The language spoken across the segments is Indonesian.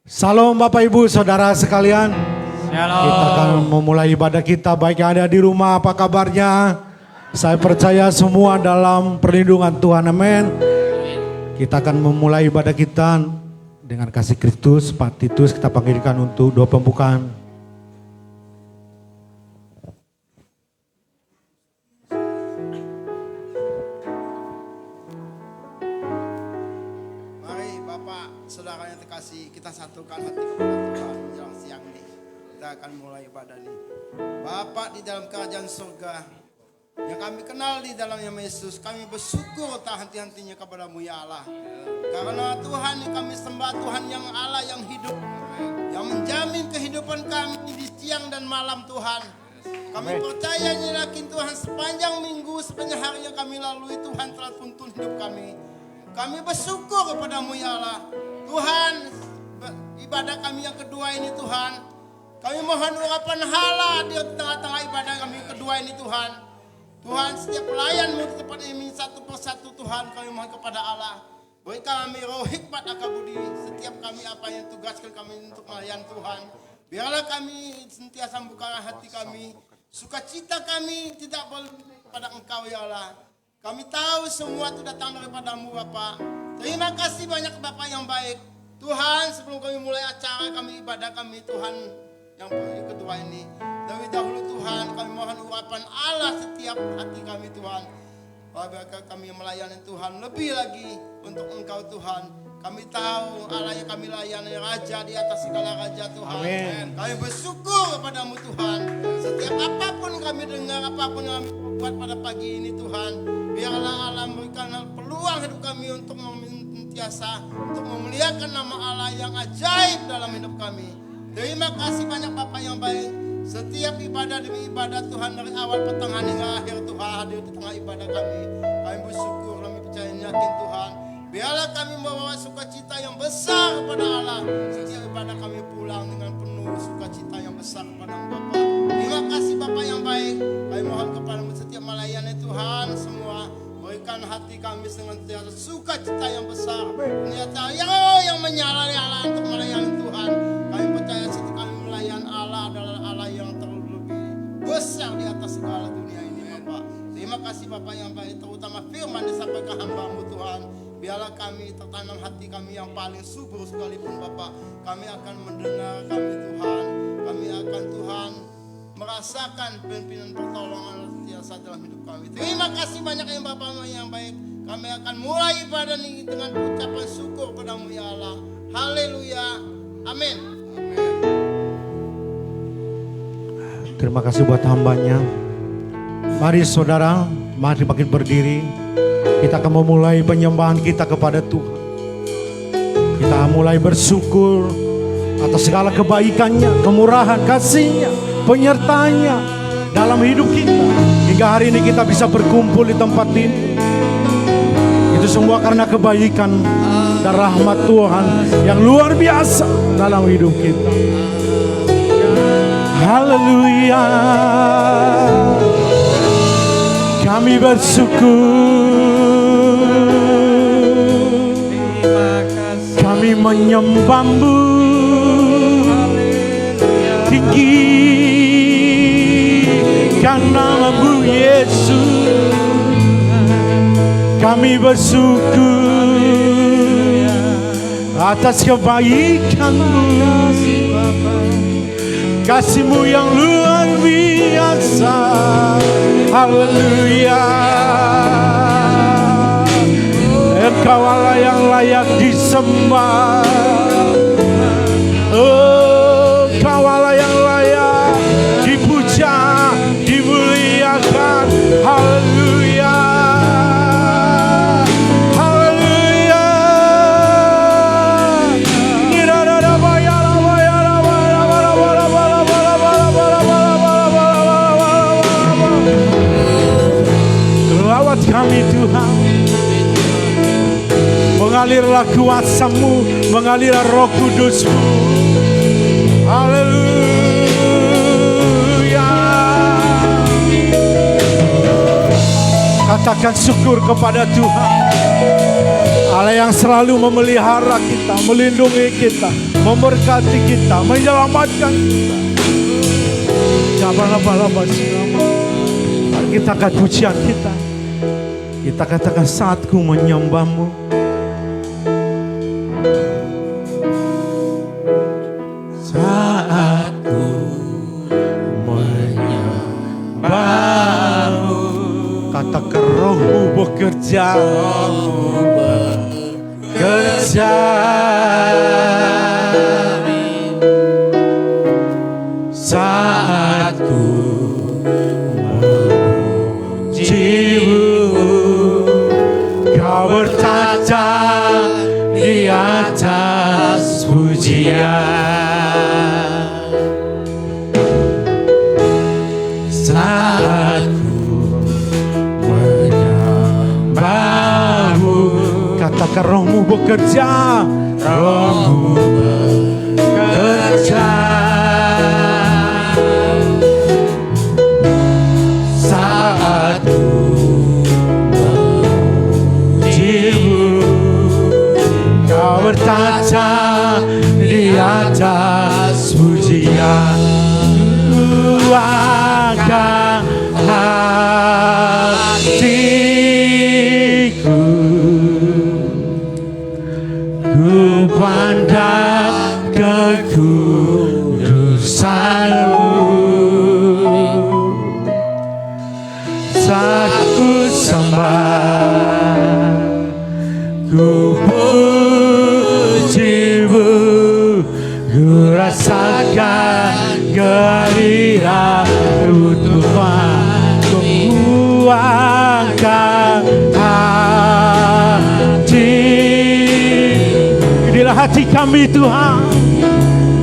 Salam Bapak Ibu Saudara sekalian. Shalom. Kita akan memulai ibadah kita, baik yang ada di rumah, apa kabarnya? Saya percaya semua dalam perlindungan Tuhan, amin. Kita akan memulai ibadah kita dengan kasih Kristus. Pak Titus kita panggilkan untuk doa pembukaan. Mari Bapak, Saudara yang terkasih, kita satukan hati kepada Tuhan menjelang siang ini. Kita akan mulai ibadah ini. Bapak di dalam kerajaan surga, yang kami kenal di dalamnya Yesus, kami bersyukur tak henti-hentinya kepadamu ya Allah. Karena Tuhan yang kami sembah, Tuhan yang Allah yang hidup, yang menjamin kehidupan kami di siang dan malam Tuhan. Kami percaya yakin Tuhan sepanjang minggu, sepanjang hari yang kami lalui, Tuhan telah tuntun hidup kami. Kami bersyukur kepadamu ya Allah. Tuhan, ibadah kami yang kedua ini Tuhan, kami mohon urapan hala di tengah-tengah ibadah kami yang kedua ini Tuhan. Tuhan, setiap pelayanmu di tempat ini satu persatu Tuhan, kami mohon kepada Allah. Berikan kami roh hikmat akabudi, setiap kami apa yang tugaskan kami untuk melayani Tuhan. Biarlah kami sentiasa membuka hati kami, sukacita kami tidak boleh pada Engkau ya Allah. Kami tahu semua itu datang daripadamu Bapak. Terima kasih banyak Bapak yang baik. Tuhan, sebelum kami mulai acara kami ibadah kami Tuhan yang kedua ini, dari dahulu Tuhan kami mohon urapan Allah setiap hati kami Tuhan. Bagaimana kami melayani Tuhan lebih lagi untuk Engkau Tuhan. Kami tahu Allah yang kami layani Raja di atas segala Raja Tuhan. Amin. Kami bersyukur kepadamu Tuhan. Setiap apapun kami dengar, apapun yang kami buat pada pagi ini Tuhan, biarlah Allah memberikan peluang hidup kami untuk senantiasa untuk memuliakan nama Allah yang ajaib dalam hidup kami. Terima kasih banyak Bapak yang baik. Setiap ibadah demi ibadah Tuhan, dari awal pertengahan hingga akhir Tuhan hadir di tengah ibadah kami. Kami bersyukur, kami percaya yakin Tuhan. Biarlah kami membawa sukacita yang besar kepada Allah. Setiap ibadah kami pulang dengan penuh sukacita yang besar kepada Bapak. Terima kasih Bapak yang baik. Kami mohon kepadamu setiap melayani Tuhan semua. Berikan hati kami dengan sukacita yang besar. Ternyata yang menyala-nyala untuk melayani Tuhan. Kami percaya setiap kami melayani Allah adalah Allah yang terlebih besar di atas segala dunia ini Bapak. Terima kasih Bapak yang baik, terutama firman disampaikan hamba-Mu Tuhan. Biarlah kami tertanam hati kami yang paling subur sekalipun Bapak. Kami akan mendengar kami Tuhan. Kami akan Tuhan merasakan pimpinan pertolongan setiasa dalam hidup kami. Terima kasih banyak yang Bapak yang baik. Kami akan mulai ibadah ini dengan ucapan syukur padamu ya Allah. Haleluya. Amin. Terima kasih buat hambanya. Mari saudara, mari makin berdiri. Kita akan memulai penyembahan kita kepada Tuhan. Kita mulai bersyukur atas segala kebaikannya, kemurahan, kasihnya, penyertanya dalam hidup kita. Hingga hari ini kita bisa berkumpul di tempat ini. Itu semua karena kebaikan dan rahmat Tuhan yang luar biasa dalam hidup kita. Haleluya. Kami bersyukur, kami menyembah-Mu tinggikan nama-Mu Yesus. Kami bersyukur atas kebaikan-Mu, kasih-Mu yang luar biasa. Haleluya. Engkau Allah yang layak disembah. Oh, Engkau Allah yang layak dipuja, dimuliakan. Haleluya. Haleluya. Lawat kami Tuhan. Mengalirlah kuasa-Mu, mengalirlah Roh Kudus-Mu. Haleluya. Katakan syukur kepada Tuhan. Allah yang selalu memelihara kita, melindungi kita, memberkati kita, menyelamatkan kita. Jabalaba sinama. Mari kita angkat pujian kita. Kita katakan saatku menyembahmu. Saatku menyembahmu. Katakan rohmu bekerja. Bekerja. Saatku memujimu. Kau bertata di atas pujian. Saatku menyembahmu. Katakan rohmu bekerja. Rohmu bekerja. Saatku memujimu. Kau bertata di atas pujian. Luangkan hatiku, ku pandang kekudusanmu. Saat ku sembah, ku pujimu, ku rasakan kehadiranmu Tuhan. Ku angkat hati, inilah hati kami Tuhan,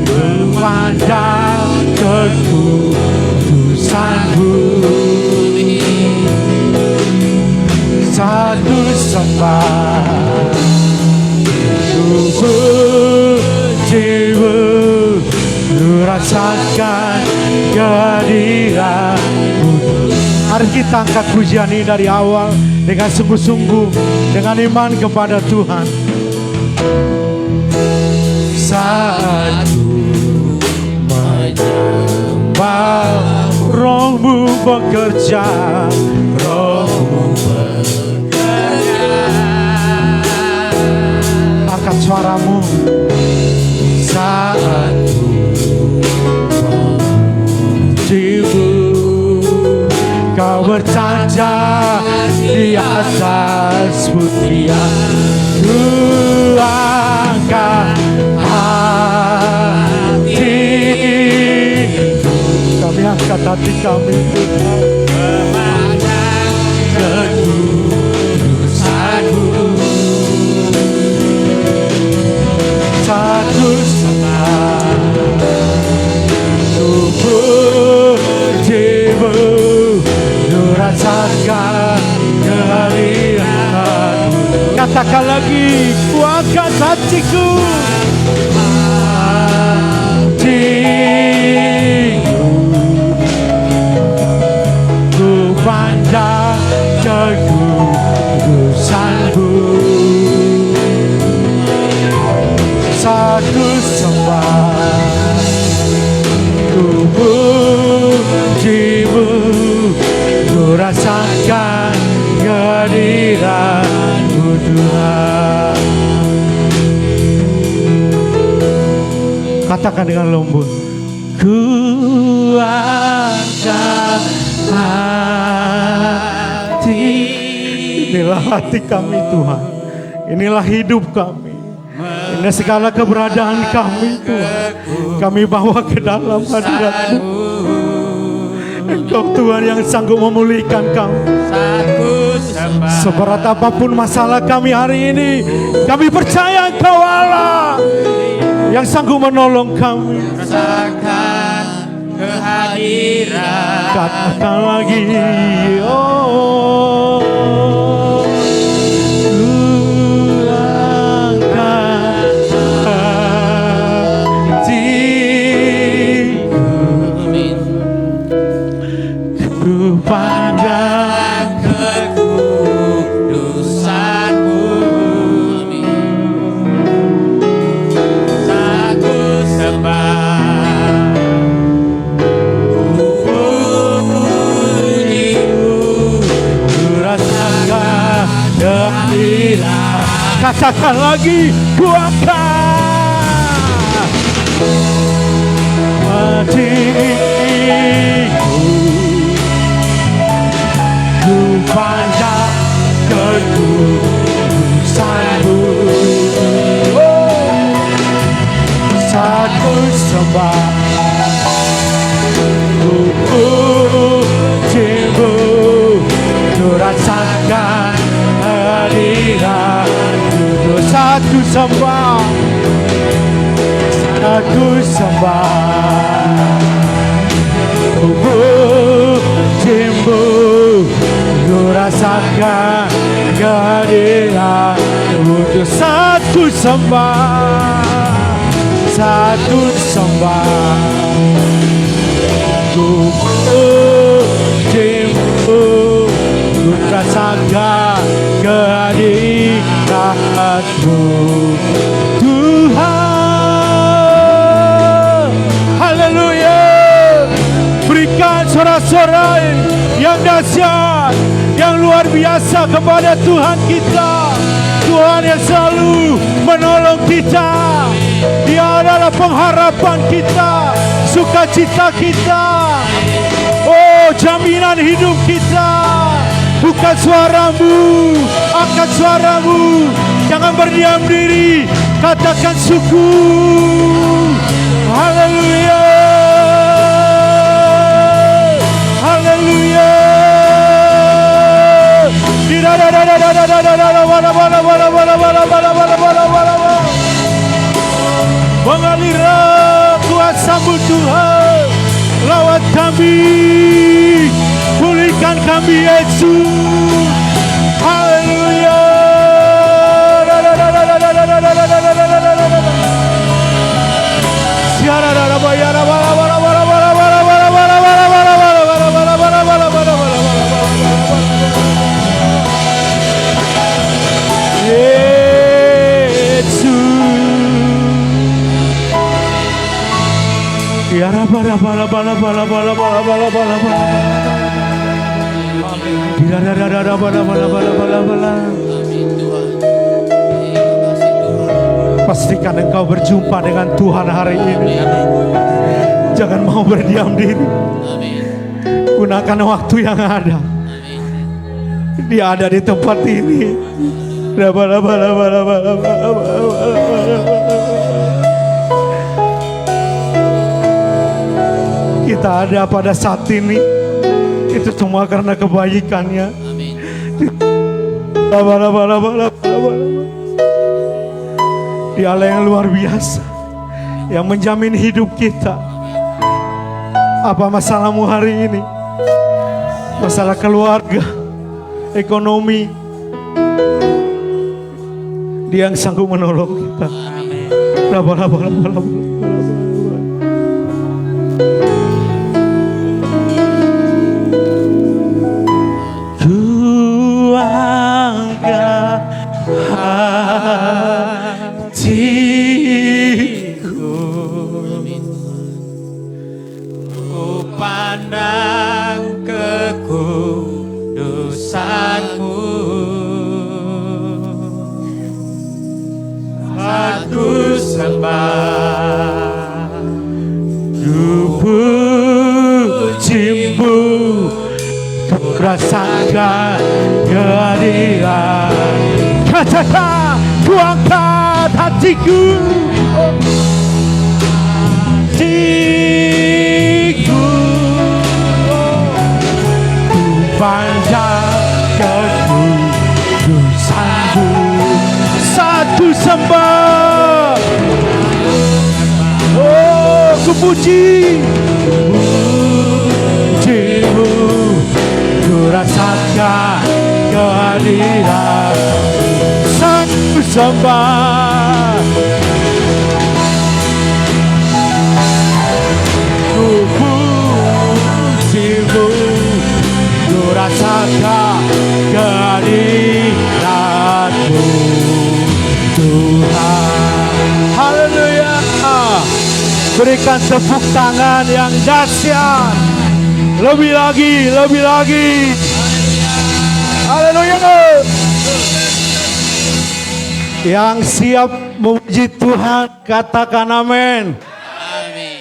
memandang kekudusanmu. Satu sembah, ku pujimu, ku rasakan kehadiranmu. Mari kita angkat pujian ini dari awal dengan sungguh-sungguh, dengan iman kepada Tuhan. Saat menyembah, rohmu bekerja, rohmu bekerja. Angkat suaramu. Saat memujimu, kau bertanda di atas pujian. Ku angkat hati, kami angkat hati kami Tuhan, memandang kekudusanmu. Satu sembah, ku pujimu, ku rasakan kehadiranmu. Katakan lagi, ku angkat hatiku, hatiku, ku pandang kekudusanmu. Satu sembah, ku pujimu, ku rasakan kehadiranmu Tuhan. Katakan dengan lembut, ku angkat hati. Inilah hati kami Tuhan, inilah hidup kami. Ini segala keberadaan kami Tuhan, kami bawa ke dalam hadirat-Mu. Engkau Tuhan yang sanggup memulihkan kami. Seberat apapun masalah kami hari ini, kami percaya Engkau Allah yang sanggup menolong kami. Rasakan kehadiran. Katakan lagi, oh, Pandang kekudusanmu, Katakan lagi, ku angkat hatiku, ku pandang kekudusanmu. Saat ku sembah, ku pujimu, ku rasakan hadiratmu. Saat ku sembah, saat ku sembah, ku pujimu, ku rasakan kehadiratmu. Saat ku sembah, saat ku sembah, ku pujimu, ku rasakan kehadiratmu, Tuhan. Haleluya. Berikan sorak-sorai yang dahsyat, yang luar biasa kepada Tuhan kita. Tuhan yang selalu menolong kita. Dia adalah pengharapan kita, sukacita kita, oh jaminan hidup kita. Bukan suaramu, angkat suaramu, jangan berdiam diri, katakan syukur. Haleluya, haleluya. Mengalirlah kuasa-Mu Tuhan, lawat kami, pulihkan kami Yesus. Haleluya. Pastikan engkau berjumpa dengan Tuhan hari ini. Jangan mau berdiam diri. Gunakan waktu yang ada. Dia ada di tempat ini. Kita ada pada saat ini, itu semua karena kebaikannya. Dia Allah yang luar biasa, yang menjamin hidup kita. Apa masalahmu hari ini? Masalah keluarga, ekonomi, Dia yang sanggup menolong kita. Ku angkat hatiku, ku pandang kekudusanmu. Aku sembah, ku pujimu, ku rasakan kehadiran. Katakan, ku angkat hatiku, hatiku, ku pandang kekudusanmu. Ku sembah, oh ku puji, pujimu, ku rasakan kehadiran. Ku sembah, ku pujimu, ku rasakan kehadiranmu, Tuhan. Haleluya. Berikan tepuk tangan yang dahsyat. Lebih lagi, lebih lagi. Haleluya. Yang siap memuji Tuhan, katakan amin. Amin.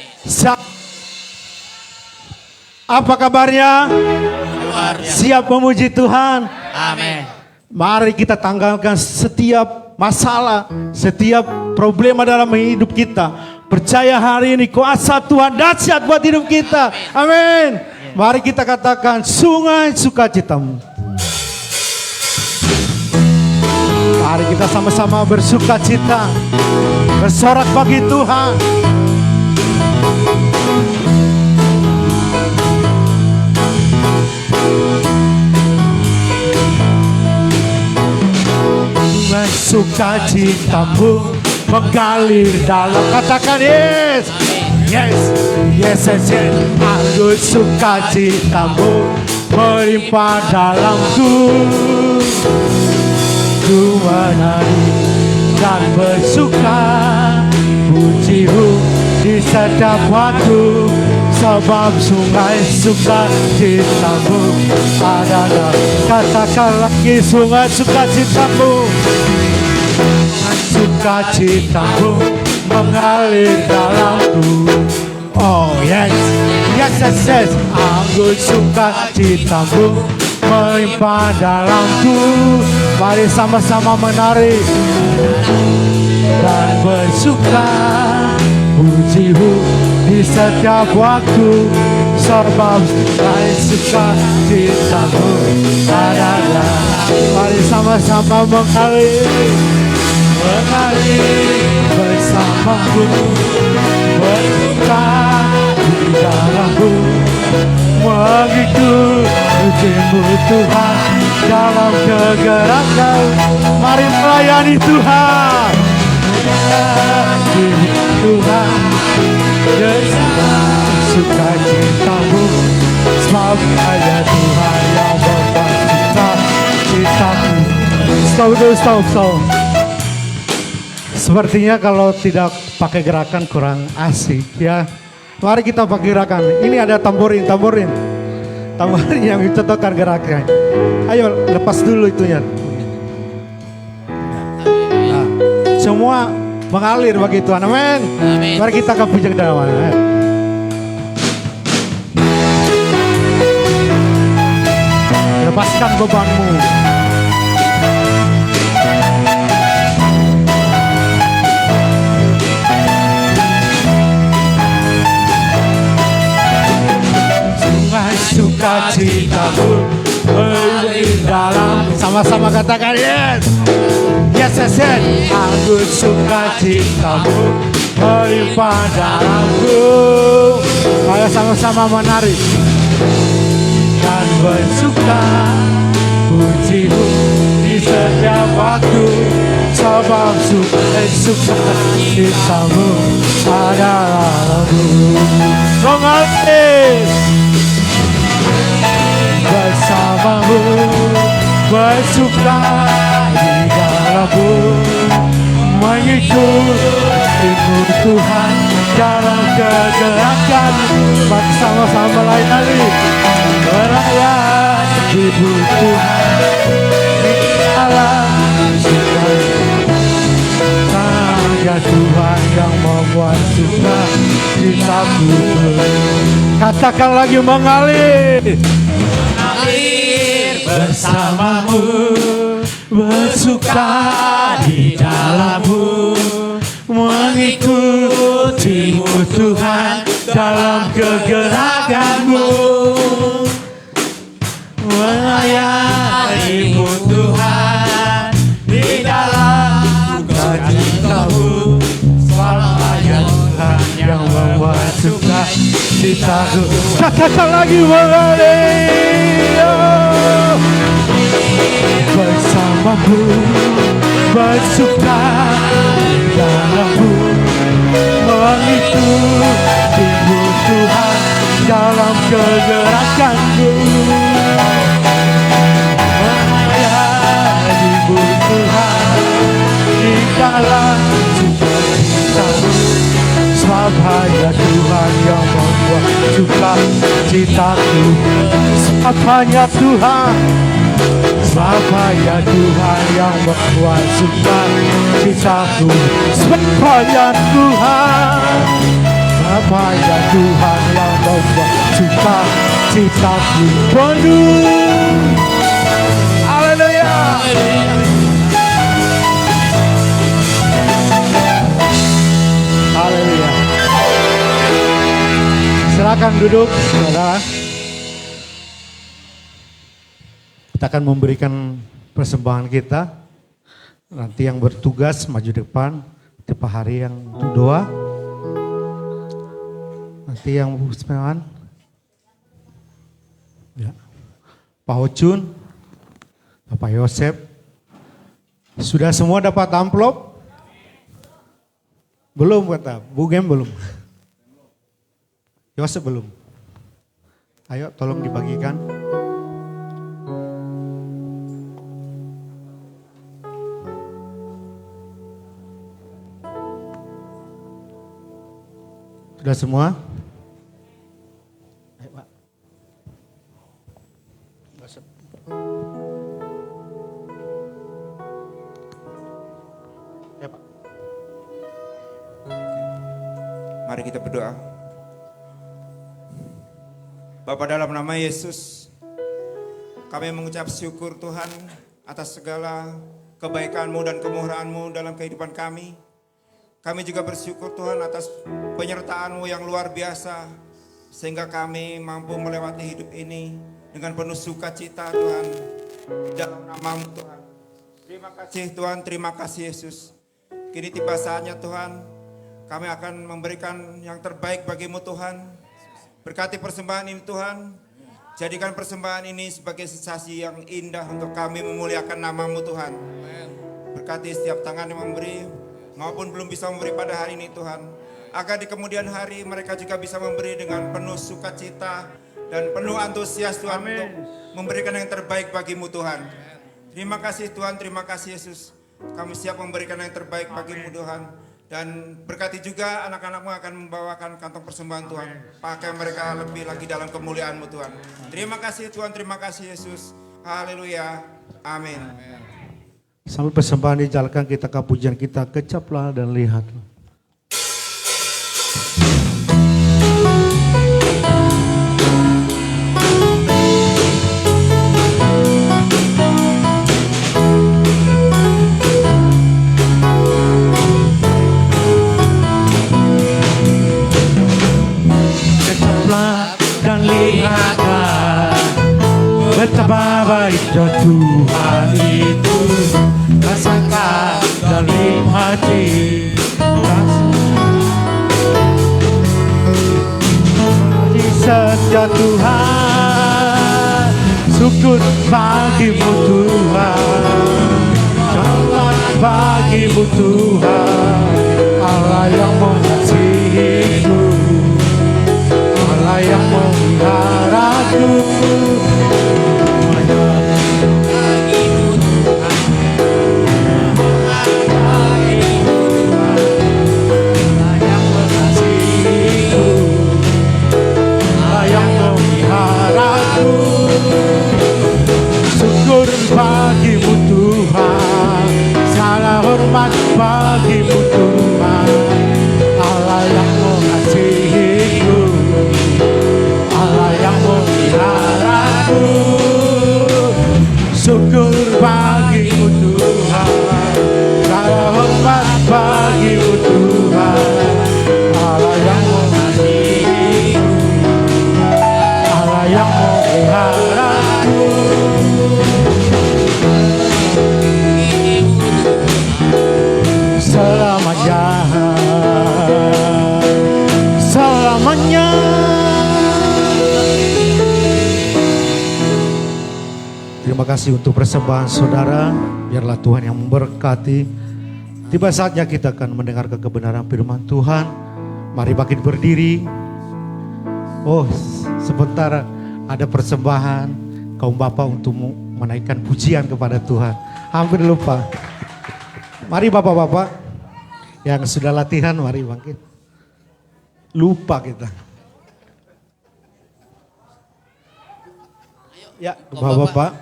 Apa kabarnya? Luar biasa. Siap memuji Tuhan. Amin. Mari kita tanggalkan setiap masalah, setiap problema dalam hidup kita. Percaya hari ini kuasa Tuhan dahsyat buat hidup kita. Amin. Mari kita katakan sungai sukacitamu. Mari kita sama-sama bersukacita, bersorak bagi Tuhan. Sungai sukacitamu mengalir dalam, katakan yes. Yes, yes, yes, yes. Anggur sukacitamu melimpah dalamku. Ku menari dan bersuka, pujimu di setiap waktu. Sebab sungai sukacitamu adalah, katakan lagi, sungai sukacitamu. Sukacitamu mengalir dalamku. Oh yes, yes, yes, yes. Anggur sukacitamu melimpah dalamku. Mari sama-sama menari dan bersuka, pujimu di setiap waktu. Sebab sungai sukacitamu adalah, mari sama-sama mengalir, mengalir bersamaku, bersuka di dalamku, mengikutimu Tuhan dalam kegerakan. Mari melayani Tuhan, melayani Tuhan dengan sukacitamu. Sebab hanya Tuhan yang membuat cita-citamu. Stop. Sepertinya kalau tidak pakai gerakan kurang asik ya. Mari kita pakai gerakan. Ini ada tamborin yang dicocokkan gerakan. Ayo lepas dulu itunya. Nah, semua mengalir bagi Tuhan. Amin. Amin. Mari kita ke puja kedawan. Lepaskan bebanmu. Sukacitamu mengalir dalam, sama-sama katakan yes. Yes, yes, yes. Anggur sukacitamu melimpah dalamku. Ayo sama-sama menari dan bersuka, pujimu di setiap waktu. Sebab sukacitamu adalah mengalir bersamamu, bersuka di dalammu, mengikutimu Tuhan dalam kegerakan. Bersama-sama melayani, melayani Tuhan di dalam hanya Tuhan yang membuat suka citaku. Katakan lagi, mengalir bersamamu, bersuka di dalammu, mengikutimu Tuhan dalam kegerakanmu, melayanimu Tuhan di dalam sukacitamu. Selamanya Tuhan yang membuat suka citaku. Katakan lagi, mengalir bersamamu, bersuka di dalammu, mengikutimu Tuhan dalam kegerakanmu, melayanimu Tuhan di dalam sukacitamu. Sebab hanya Tuhan yang membuat suka citaku. Sebab hanya Tuhan Bapa ya Tuhan yang membuat sukacitaku. Bapa ya Tuhan, Bapa ya Tuhan yang membuat sukacitaku penuh. Haleluya. Haleluya. Silakan duduk, saudara. Kita akan memberikan persembahan kita. Nanti yang bertugas maju depan, Pak Hari yang doa. Nanti yang sembahan. Ya. Pak Ocun, Bapak Yosep. Sudah semua dapat amplop? Belum kata, Bu Gem belum. Yosep belum. Ayo tolong dibagikan. Sudah semua? Ayo Pak. Yosep. Ya Pak. Mari kita berdoa. Bapa, dalam nama Yesus, kami mengucap syukur Tuhan atas segala kebaikan-Mu dan kemurahan-Mu dalam kehidupan kami. Kami juga bersyukur Tuhan atas penyertaan-Mu yang luar biasa, sehingga kami mampu melewati hidup ini dengan penuh sukacita Tuhan, dalam nama-Mu Tuhan. Terima kasih Tuhan, terima kasih Yesus. Kini tiba saatnya Tuhan, kami akan memberikan yang terbaik bagi-Mu Tuhan. Berkati persembahan ini Tuhan, jadikan persembahan ini sebagai sensasi yang indah untuk kami memuliakan nama-Mu Tuhan. Berkati setiap tangan yang memberi maupun belum bisa memberi pada hari ini Tuhan, agar di kemudian hari mereka juga bisa memberi dengan penuh sukacita dan penuh antusias Tuhan untuk memberikan yang terbaik bagi-Mu Tuhan. Terima kasih Tuhan, terima kasih Yesus. Kami siap memberikan yang terbaik bagi-Mu Tuhan. Dan berkati juga anak-anak-Mu akan membawakan kantong persembahan Tuhan. Pakai mereka lebih lagi dalam kemuliaan-Mu Tuhan. Terima kasih Tuhan, terima kasih Yesus. Haleluya. Amin. Sambil persembahan dijalankan, kita ke pujian kita, kecaplah dan lihat. Kecaplah dan lihatlah betapa baiknya Tuhan itu. Rasakan dan nikmati kasih setia Tuhan. Syukur bagi-Mu Tuhan, selamat bagi-Mu Tuhan. Allah yang mengasihiku, Allah yang memeliharaku. Syukur bagi-Mu Tuhan, segala hormat bagi-Mu Tuhan. Allah yang mengasihiku, Allah yang memeliharaku. Syukur bagi-Mu Tuhan, segala hormat bagi-Mu Tuhan. Allah yang mengasihiku, Allah yang memeliharaku. Selamanya, selamanya. Terima kasih untuk persembahan saudara. Biarlah Tuhan yang memberkati. Tiba saatnya kita akan mendengarkan kebenaran firman Tuhan. Mari bangkit berdiri. Oh, sebentar ada persembahan kaum bapak untuk menaikkan pujian kepada Tuhan. Hampir lupa. Mari bapak-bapak yang sudah latihan, mari bangkit. Lupa kita. Ya, bapak-bapak.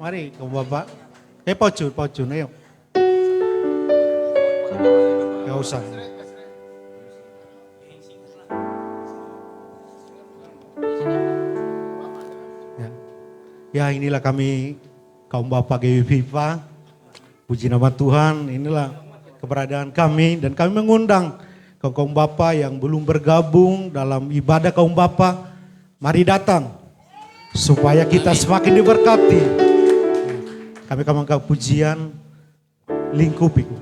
Mari kaum bapak. Pocun, ayo. Gak usah. Ya inilah kami kaum bapak GWPIPA. Puji nama Tuhan, inilah keberadaan kami dan kami mengundang kaum bapak yang belum bergabung dalam ibadah kaum bapak. Mari datang supaya kita semakin diberkati. Kami akan mengangkat pujian lingkupiku.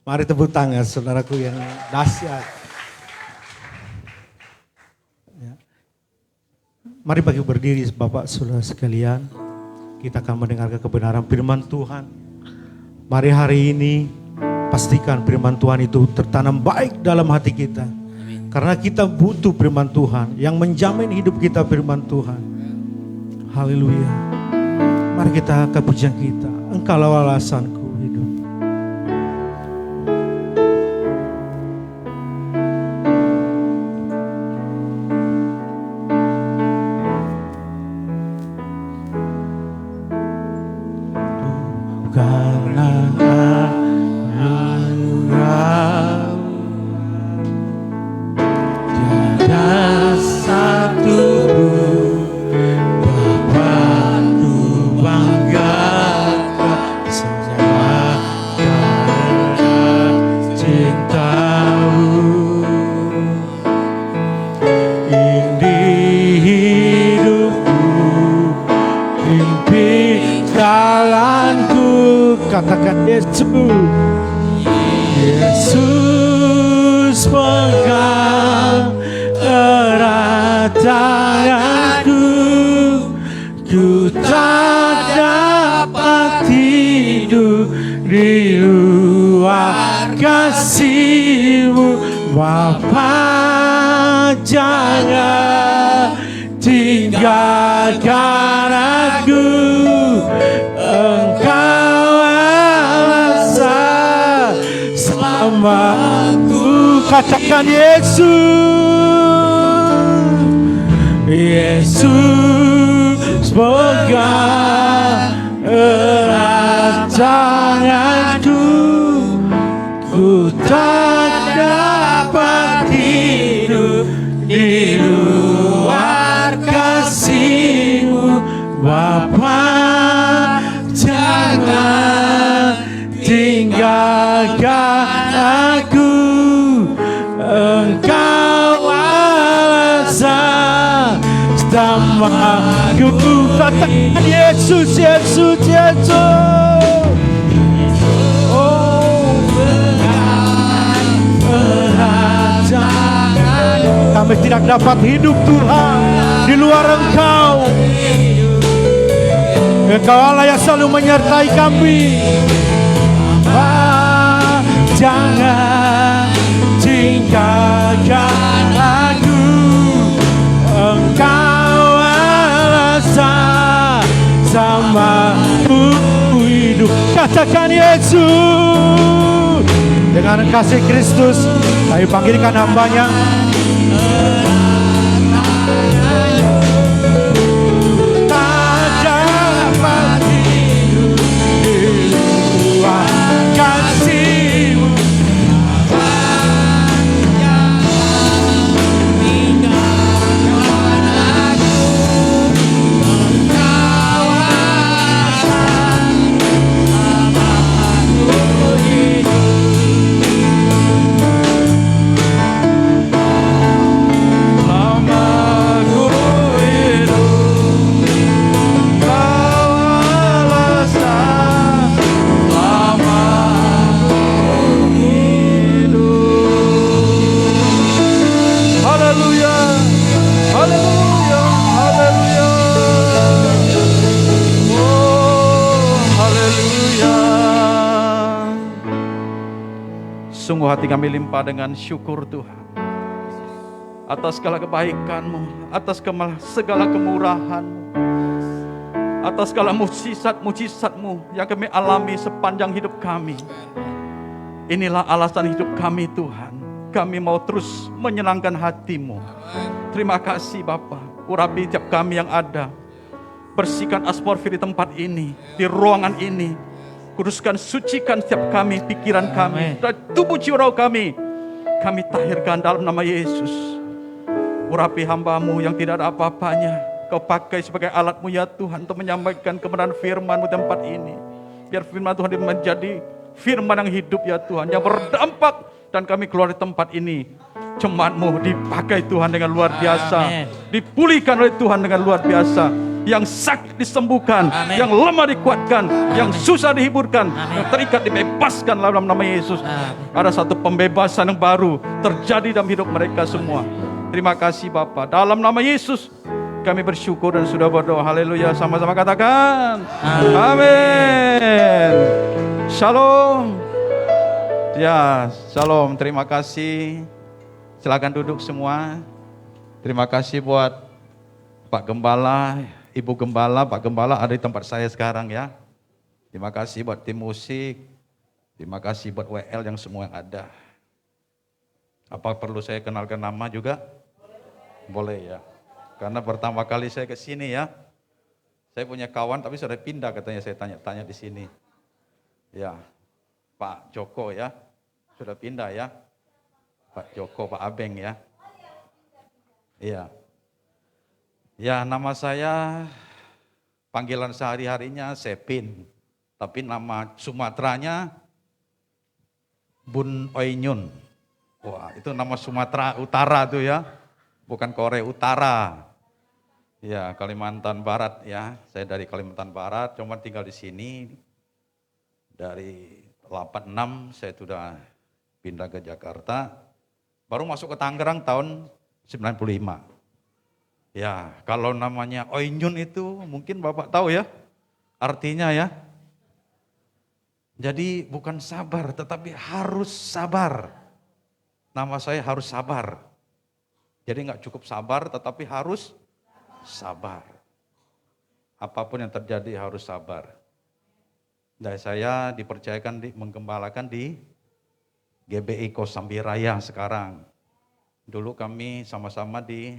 Mari tepuk tangan saudaraku yang dahsyat. Ya. Mari bagi berdiri Bapak saudara sekalian. Kita akan mendengarkan kebenaran firman Tuhan. Mari hari ini pastikan firman Tuhan itu tertanam baik dalam hati kita. Karena kita butuh firman Tuhan yang menjamin hidup kita firman Tuhan. Haleluya. Mari kita angkat pujian kita. Engkaulah alasanku hidup. Karena anugerah tiada satu dapat ku banggakan. Yesus pegang erat tanganku, ku tak dapat hidup di luar kasih-Mu. Bapa, jangan tinggalkan aku, Engkau alasan selamatku. Katakan Yesus pegang erat tanganku, ku tak dapat hidup di luar kasih-Mu. Bapa, jangan tinggalkan aku, Engkau alasan utamaku. Katakan Yesus, Yesus, Yesus. Oh, kami tidak dapat hidup Tuhan di luar Engkau. Engkau Allah yang selalu menyertai kami. Jangan tinggalkan aku, Engkau alasan samaku hidup. Katakan Yesus. Dengan kasih Kristus, kami panggilkan hamba-Nya. Tak dapat hidup di luar kasih-Mu. Sungguh hati kami limpah dengan syukur Tuhan atas segala kebaikan-Mu, atas segala kemurahan-Mu, atas segala mujizat-mujizat-Mu yang kami alami sepanjang hidup kami. Inilah alasan hidup kami Tuhan. Kami mau terus menyenangkan hati-Mu. Terima kasih Bapa. Urapi tiap kami yang ada. Bersihkan atmosfer di tempat ini, di ruangan ini. Kuduskan, sucikan setiap kami, pikiran kami, dan tubuh jiwa kami. Kami tahirkan dalam nama Yesus. Urapi hamba-Mu yang tidak ada apa-apanya. Kau pakai sebagai alat-Mu ya Tuhan untuk menyampaikan kebenaran firman-Mu di tempat ini. Biar firman Tuhan menjadi firman yang hidup ya Tuhan, yang berdampak. Dan kami keluar di tempat ini, jemaat-Mu dipakai Tuhan dengan luar biasa. Amen. Dipulihkan oleh Tuhan dengan luar biasa. Yang sakit disembuhkan, Amen. yang lemah dikuatkan, yang susah dihiburkan, Amen. yang terikat dibebaskan dalam nama Yesus. Amen. Ada satu pembebasan yang baru terjadi dalam hidup mereka semua. Terima kasih Bapa. Dalam nama Yesus kami bersyukur dan sudah berdoa. Haleluya. Sama-sama katakan. Amin. Shalom. Ya, shalom. Terima kasih. Silakan duduk semua. Terima kasih buat Pak Gembala, Ibu Gembala, Pak Gembala ada di tempat saya sekarang ya. Terima kasih buat tim musik. Terima kasih buat WL yang semua yang ada. Apa perlu saya kenalkan nama juga? Boleh ya. Karena pertama kali saya ke sini ya. Saya punya kawan tapi sudah pindah katanya, saya tanya-tanya di sini. Ya, Pak Joko ya. Sudah pindah ya. Pak Joko, Pak Abeng ya. Iya. Ya, nama saya panggilan sehari-harinya Sepin. Tapi nama Sumateranya Bun Oinyun. Wah, itu nama Sumatera Utara tuh ya. Bukan Korea Utara. Ya, Kalimantan Barat ya. Saya dari Kalimantan Barat, cuma tinggal di sini dari 86 saya sudah pindah ke Jakarta. Baru masuk ke Tangerang tahun 95. Ya, kalau namanya Oinyun itu mungkin Bapak tahu ya artinya ya. Jadi bukan sabar tetapi harus sabar. Nama saya harus sabar. Jadi nggak cukup sabar tetapi harus sabar. Apapun yang terjadi harus sabar. Dan saya dipercayakan menggembalakan di GBI Kosambi Raya sekarang. Dulu kami sama-sama di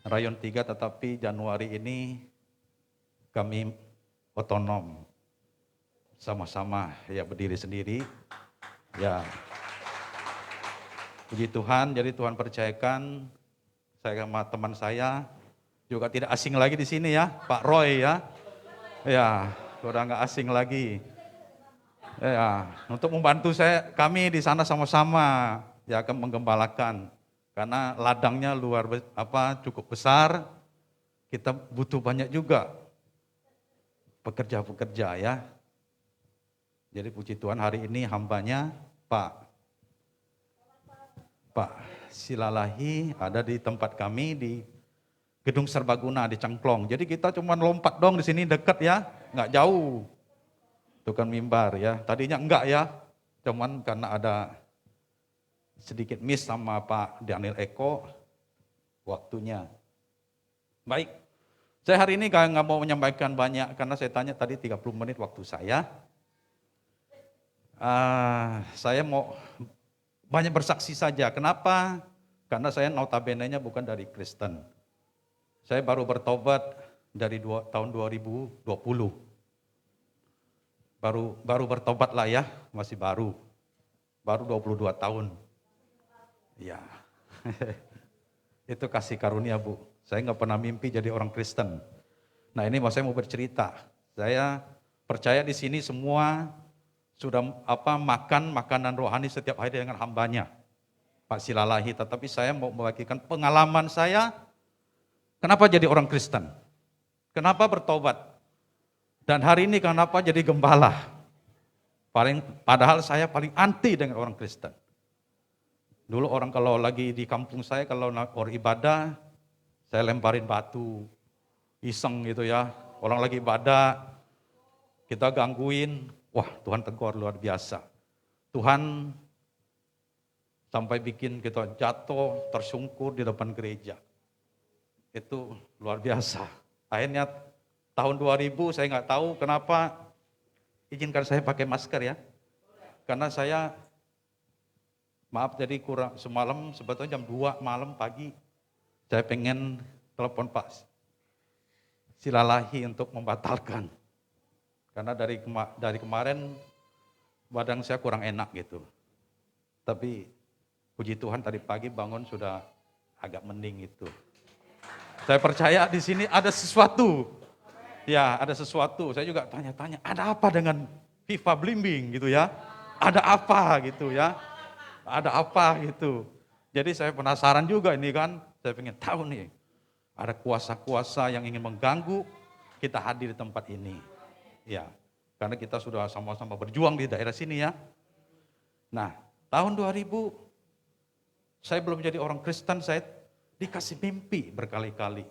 Rayon 3 tetapi Januari ini kami otonom. Sama-sama ya berdiri sendiri. Ya. Puji Tuhan, jadi Tuhan percayakan saya sama teman saya juga tidak asing lagi di sini ya, Pak Roy ya. Ya, sudah nggak asing lagi. Ya, untuk membantu kami di sana sama-sama ya akan menggembalakan karena ladangnya cukup besar. Kita butuh banyak juga pekerja-pekerja ya. Jadi puji Tuhan hari ini hambanya Pak Silalahi ada di tempat kami di Gedung Serbaguna di Cengklong. Jadi kita cuma lompat dong di sini dekat ya, nggak jauh. Itu kan mimbar ya. Tadinya enggak ya, cuman karena ada sedikit miss sama Pak Daniel Eko waktunya. Baik, saya hari ini nggak mau menyampaikan banyak karena saya tanya tadi 30 menit waktu saya. Saya mau banyak bersaksi saja. Kenapa? Karena saya notabene-nya bukan dari Kristen. Saya baru bertobat dari tahun 2020. Baru bertobat lah ya, masih baru 22 tahun. Ya, itu kasih karunia Bu. Saya nggak pernah mimpi jadi orang Kristen. Nah ini saya mau bercerita. Saya percaya di sini semua sudah makan makanan rohani setiap hari dengan hambanya, Pak Silalahi. Tetapi saya mau membagikan pengalaman saya, kenapa jadi orang Kristen, kenapa bertobat, dan hari ini kenapa jadi gembala. Padahal saya paling anti dengan orang Kristen. Dulu orang kalau lagi di kampung saya, kalau orang ibadah, saya lemparin batu, iseng gitu ya. Orang lagi ibadah, kita gangguin, wah Tuhan tegur luar biasa. Tuhan sampai bikin kita jatuh, tersungkur di depan gereja. Itu luar biasa. Akhirnya tahun 2000 saya nggak tahu kenapa, izinkan saya pakai masker ya. Karena saya, maaf jadi kurang, semalam sebetulnya jam 2 malam pagi, saya pengen telepon Pak Silalahi untuk membatalkan. Karena dari kemarin badan saya kurang enak gitu. Tapi puji Tuhan tadi pagi bangun sudah agak mending itu. Saya percaya di sini ada sesuatu. Ya, ada sesuatu. Saya juga tanya-tanya, ada apa dengan Viva Blimbing gitu ya? Ada apa gitu ya? Ada apa gitu. Jadi saya penasaran juga ini kan. Saya pengen tahu nih, ada kuasa-kuasa yang ingin mengganggu kita hadir di tempat ini. Ya, karena kita sudah sama-sama berjuang di daerah sini ya. Nah, tahun 2000 saya belum jadi orang Kristen, saya dikasih mimpi berkali-kali.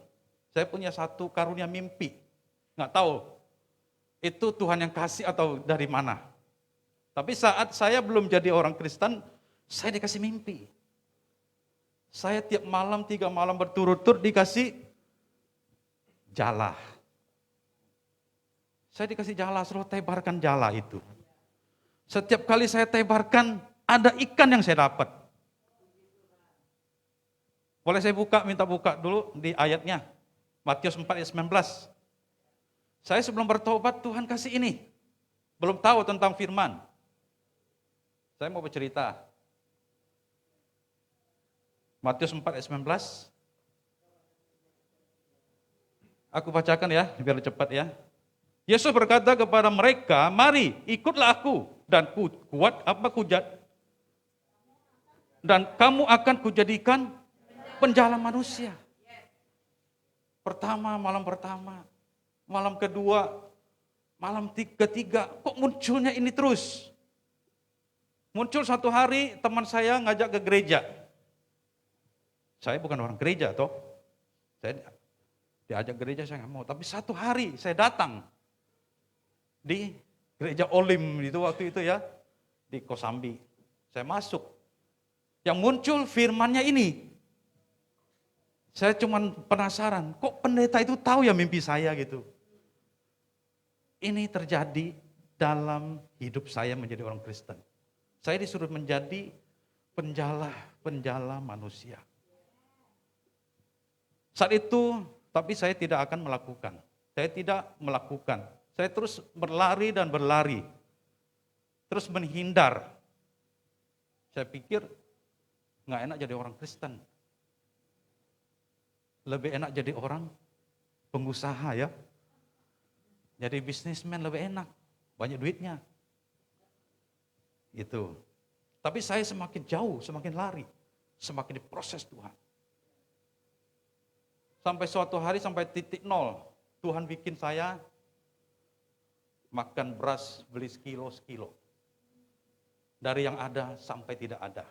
Saya punya satu karunia mimpi. Nggak tahu itu Tuhan yang kasih atau dari mana. Tapi saat saya belum jadi orang Kristen, saya dikasih mimpi. Saya tiap malam 3 malam berturut-turut dikasih jala. Saya dikasih jala, suruh tebarkan jala itu. Setiap kali saya tebarkan, ada ikan yang saya dapat. Boleh saya minta buka dulu di ayatnya. Matius 4 ayat 19. Saya sebelum bertobat, Tuhan kasih ini. Belum tahu tentang firman. Saya mau bercerita. Matius 4 ayat 19. Aku bacakan ya, biar cepat ya. Yesus berkata kepada mereka, mari ikutlah aku dan kuat apa kujat. Dan kamu akan kujadikan penjala manusia. Malam pertama, malam kedua, Malam ketiga, kok munculnya ini terus? Muncul satu hari teman saya ngajak ke gereja. Saya bukan orang gereja toh. Saya diajak gereja saya nggak mau. Tapi satu hari saya datang di gereja Olim itu waktu itu ya. Di Kosambi. Saya masuk. Yang muncul firmannya ini. Saya cuman penasaran, kok pendeta itu tahu ya mimpi saya gitu. Ini terjadi dalam hidup saya menjadi orang Kristen. Saya disuruh menjadi penjala manusia. Saat itu, tapi saya tidak akan melakukan. Saya tidak melakukan. Saya terus berlari dan berlari. Terus menghindar. Saya pikir, nggak enak jadi orang Kristen. Lebih enak jadi orang pengusaha ya. Jadi bisnismen lebih enak. Banyak duitnya. Itu. Tapi saya semakin jauh, semakin lari. Semakin diproses Tuhan. Sampai suatu hari, sampai titik nol. Tuhan bikin saya makan beras, beli sekilo. Dari yang ada sampai tidak ada.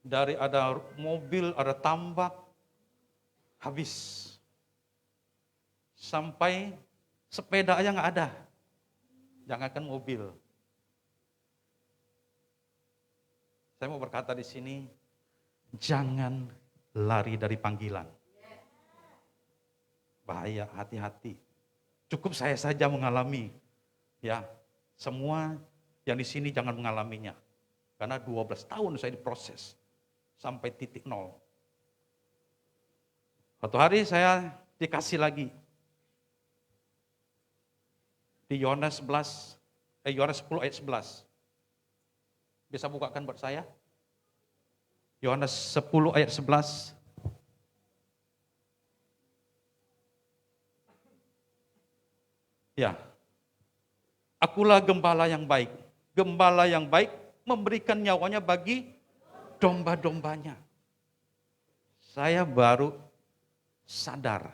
Dari ada mobil, ada tambak, habis. Sampai sepeda aja nggak ada. Jangankan mobil. Saya mau berkata di sini, jangan lari dari panggilan. Bahaya, hati-hati. Cukup saya saja mengalami. Ya, semua yang di sini jangan mengalaminya. Karena 12 tahun saya diproses. Sampai titik nol. Suatu hari saya dikasih lagi. Di Yohanes 10 ayat 11. Bisa bukakan buat saya? Yohanes 10 ayat 11. Ya. Akulah gembala yang baik. Gembala yang baik memberikan nyawanya bagi domba-dombanya. Saya baru sadar.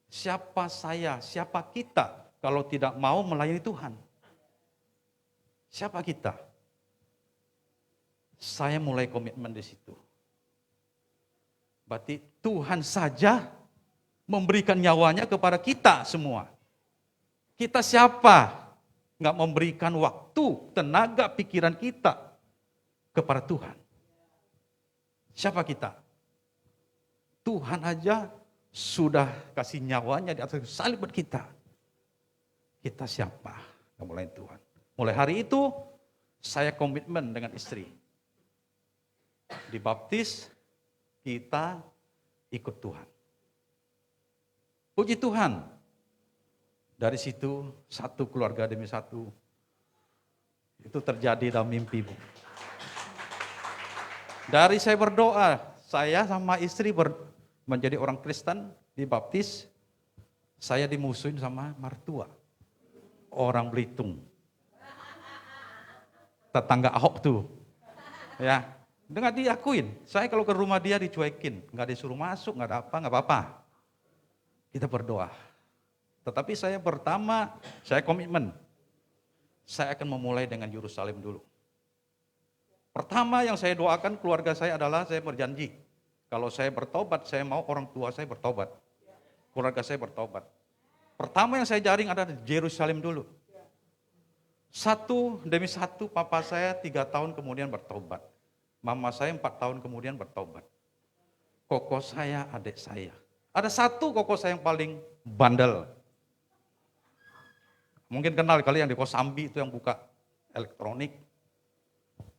Siapa saya, siapa kita kalau tidak mau melayani Tuhan? Siapa kita? Saya mulai komitmen di situ. Berarti Tuhan saja memberikan nyawanya kepada kita semua. Kita siapa? Nggak memberikan waktu, tenaga, pikiran kita kepada Tuhan. Siapa kita? Tuhan aja sudah kasih nyawanya di atas salib buat kita. Kita siapa? Nggak mulai Tuhan. Mulai hari itu, saya komitmen dengan istri. Dibaptis, kita ikut Tuhan. Puji Tuhan. Dari situ, satu keluarga demi satu. Itu terjadi dalam mimpimu. Dari saya berdoa, saya sama istri menjadi orang Kristen, dibaptis, saya dimusuhin sama mertua. Orang Belitung. Tetangga Ahok tuh. Ya, dengan diakuin. Saya kalau ke rumah dia dicuekin. Nggak disuruh masuk, nggak ada apa, nggak apa-apa. Kita berdoa. Tetapi saya pertama, saya komitmen. Saya akan memulai dengan Yerusalem dulu. Pertama yang saya doakan keluarga saya adalah saya berjanji. Kalau saya bertobat, saya mau orang tua saya bertobat. Keluarga saya bertobat. Pertama yang saya jaring adalah Yerusalem dulu. Satu demi satu papa saya 3 tahun kemudian bertobat. Mama saya 4 tahun kemudian bertobat. Koko saya, adik saya. Ada satu koko saya yang paling bandel. Mungkin kenal kali yang di Kosambi itu yang buka elektronik.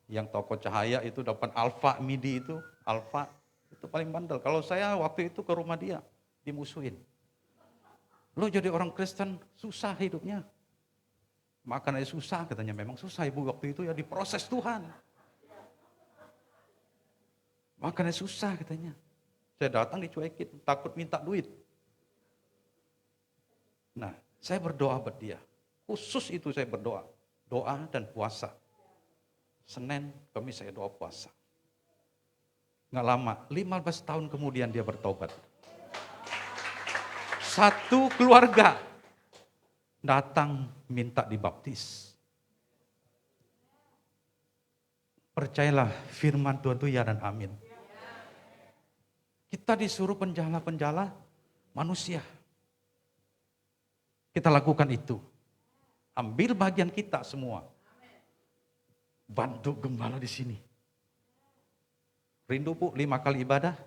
Yang toko cahaya itu depan Alfa Midi itu. Alfa itu paling bandel. Kalau saya waktu itu ke rumah dia, dimusuhin. Lo jadi orang Kristen susah hidupnya. Makan aja susah katanya. Memang susah ibu waktu itu ya diproses Tuhan. Makan aja susah katanya. Saya datang dicuekin, takut minta duit. Nah, saya berdoa buat dia. Khusus itu saya berdoa. Doa dan puasa. Senin, Kamis saya doa puasa. Nggak lama, 15 tahun kemudian dia bertobat. Satu keluarga datang minta dibaptis. Percayalah firman Tuhan itu ya dan amin. Kita disuruh penjala-penjala manusia. Kita lakukan itu. Ambil bagian kita semua. Bantu gembala di sini. Rindu Bu 5 kali ibadah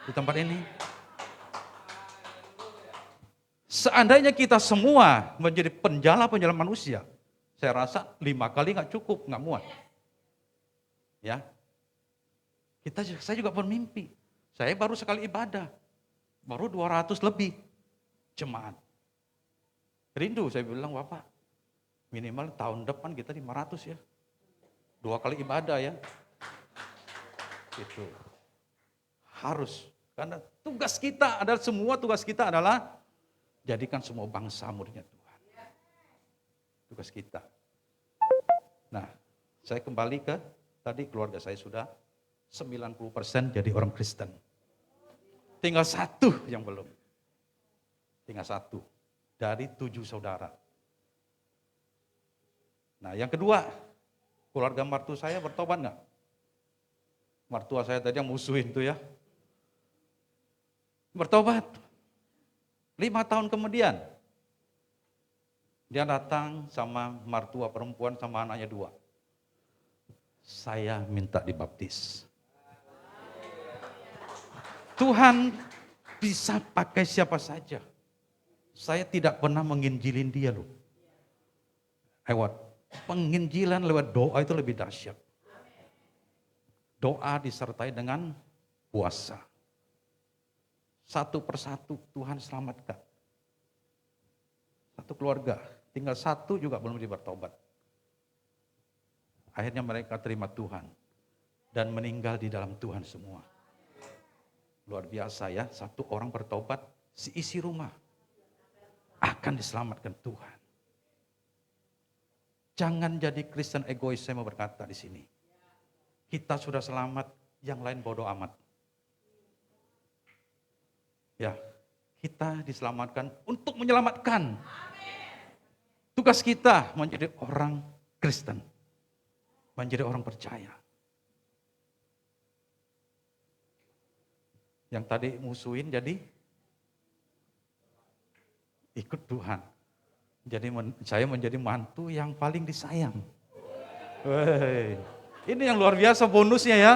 di tempat ini. Seandainya kita semua menjadi penjala-penjala manusia, saya rasa 5 kali nggak cukup, nggak muat. Ya, saya juga bermimpi. Saya baru sekali ibadah, baru 200 lebih jemaat. Rindu, saya bilang, Bapak, minimal tahun depan kita 500 ya. 2 kali ibadah ya. Itu harus, karena tugas kita adalah, semua tugas kita adalah jadikan semua bangsa muridnya Tuhan. Tugas kita. Nah, saya kembali ke tadi, keluarga saya sudah 90% jadi orang Kristen. Tinggal 1 yang belum. Tinggal 1 dari 7 saudara. Nah, yang kedua, keluarga mertua saya bertobat enggak? Mertua saya tadi yang musuhin tuh ya. Bertobat. 5 tahun kemudian, dia datang sama mertua perempuan sama anaknya 2. Saya minta dibaptis. Tuhan bisa pakai siapa saja. Saya tidak pernah menginjilin dia loh. Lewat penginjilan, lewat doa itu lebih dahsyat. Doa disertai dengan puasa. Satu persatu Tuhan selamatkan. Satu keluarga, tinggal 1 juga belum bertobat. Akhirnya mereka terima Tuhan dan meninggal di dalam Tuhan semua. Luar biasa ya, 1 orang bertobat, seisi rumah akan diselamatkan Tuhan. Jangan jadi Kristen egois, saya mau berkata di sini. Kita sudah selamat, yang lain bodoh amat. Ya, kita diselamatkan untuk menyelamatkan. Tugas kita menjadi orang Kristen, menjadi orang percaya. Yang tadi musuhin jadi ikut Tuhan. Jadi saya menjadi mantu yang paling disayang. Wey, ini yang luar biasa bonusnya ya.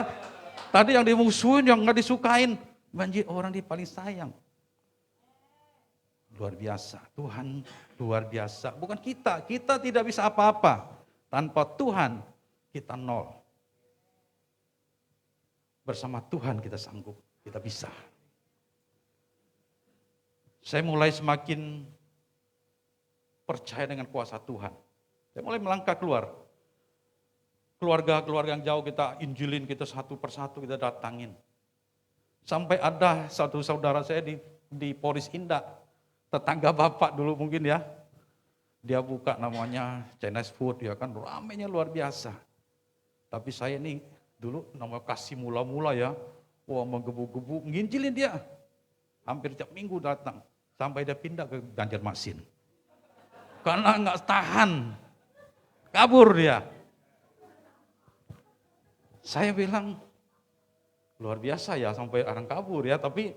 Tadi yang dimusuhin, yang nggak disukain, menjadi orang yang paling sayang. Luar biasa, Tuhan luar biasa. Bukan kita tidak bisa apa-apa. Tanpa Tuhan kita nol. Bersama Tuhan kita sanggup, kita bisa. Saya mulai semakin percaya dengan kuasa Tuhan. Saya mulai melangkah keluar. Keluarga-keluarga yang jauh kita injilin, kita satu persatu kita datangin. Sampai ada satu saudara saya di Polis Indah, tetangga bapak dulu mungkin ya. Dia buka namanya Chinese food, ya kan ramenya luar biasa. Tapi saya ini dulu nama kasih mula-mula ya. Wah menggebu-gebu, nginjilin dia. Hampir tiap minggu datang. Sampai dia pindah ke Banjarmasin. Karena nggak tahan. Kabur dia. Saya bilang, luar biasa ya sampai orang kabur ya. Tapi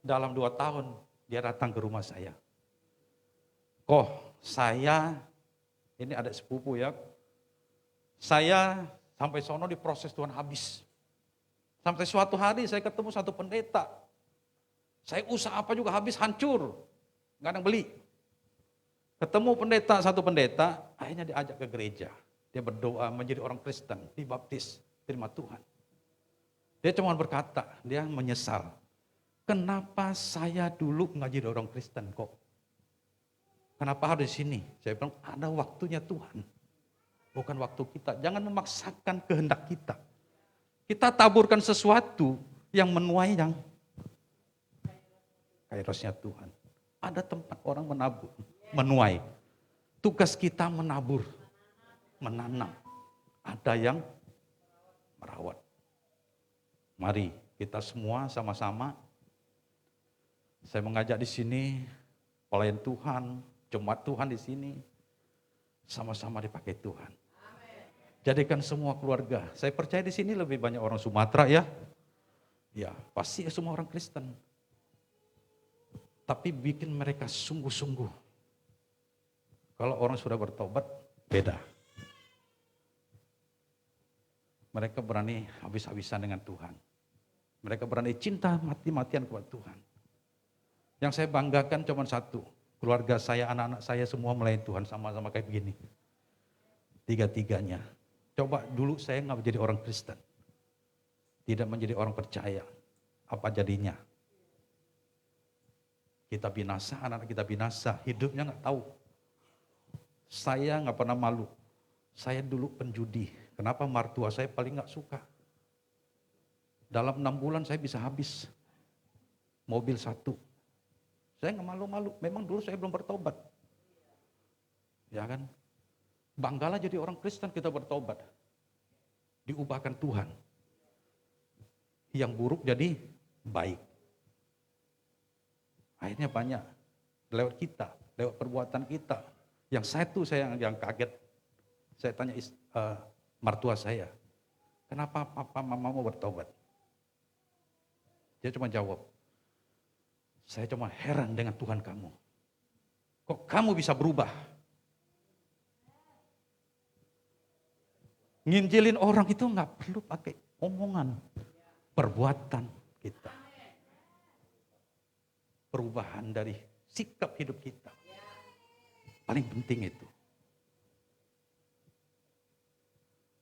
dalam 2 tahun dia datang ke rumah saya. Saya, ini ada sepupu ya. Saya sampai sono diproses Tuhan habis. Sampai suatu hari saya ketemu satu pendeta. Saya usaha apa juga habis, hancur. Nggak ada yang beli. Ketemu satu pendeta, akhirnya diajak ke gereja. Dia berdoa menjadi orang Kristen, dibaptis, terima Tuhan. Dia cuma berkata, dia menyesal. Kenapa saya dulu nggak jadi orang Kristen kok? Kenapa harus di sini? Saya bilang, ada waktunya Tuhan. Bukan waktu kita. Jangan memaksakan kehendak kita. Kita taburkan sesuatu yang menuai yang kairosnya Tuhan. Ada tempat orang menabur, menuai. Tugas kita menabur, menanam. Ada yang merawat. Mari kita semua sama-sama. Saya mengajak di sini pelayan Tuhan, jemaat Tuhan di sini, sama-sama dipakai Tuhan. Jadikan semua keluarga. Saya percaya di sini lebih banyak orang Sumatera ya. Ya, pasti semua orang Kristen. Tapi bikin mereka sungguh-sungguh. Kalau orang sudah bertobat, beda. Mereka berani habis-habisan dengan Tuhan. Mereka berani cinta mati-matian kepada Tuhan. Yang saya banggakan cuma satu. Keluarga saya, anak-anak saya semua melayani Tuhan sama-sama kayak begini. Tiga-tiganya. Coba dulu saya nggak menjadi orang Kristen. Tidak menjadi orang percaya. Apa jadinya? Kita binasa, anak-anak kita binasa. Hidupnya nggak tahu. Saya nggak pernah malu. Saya dulu penjudi. Kenapa? Mertua saya paling nggak suka. Dalam 6 bulan saya bisa habis. Mobil 1. Saya nggak malu-malu. Memang dulu saya belum bertobat. Ya kan? Banggalah jadi orang Kristen kita bertobat. Diubahkan Tuhan. Yang buruk jadi baik. Akhirnya banyak. Lewat kita. Lewat perbuatan kita. Yang satu saya yang kaget. Saya tanya mertua saya. Kenapa papa mama mau bertobat? Dia cuma jawab. Saya cuma heran dengan Tuhan kamu. Kok kamu bisa berubah? Nginjilin orang itu nggak perlu pakai omongan, perbuatan kita. Perubahan dari sikap hidup kita. Paling penting itu.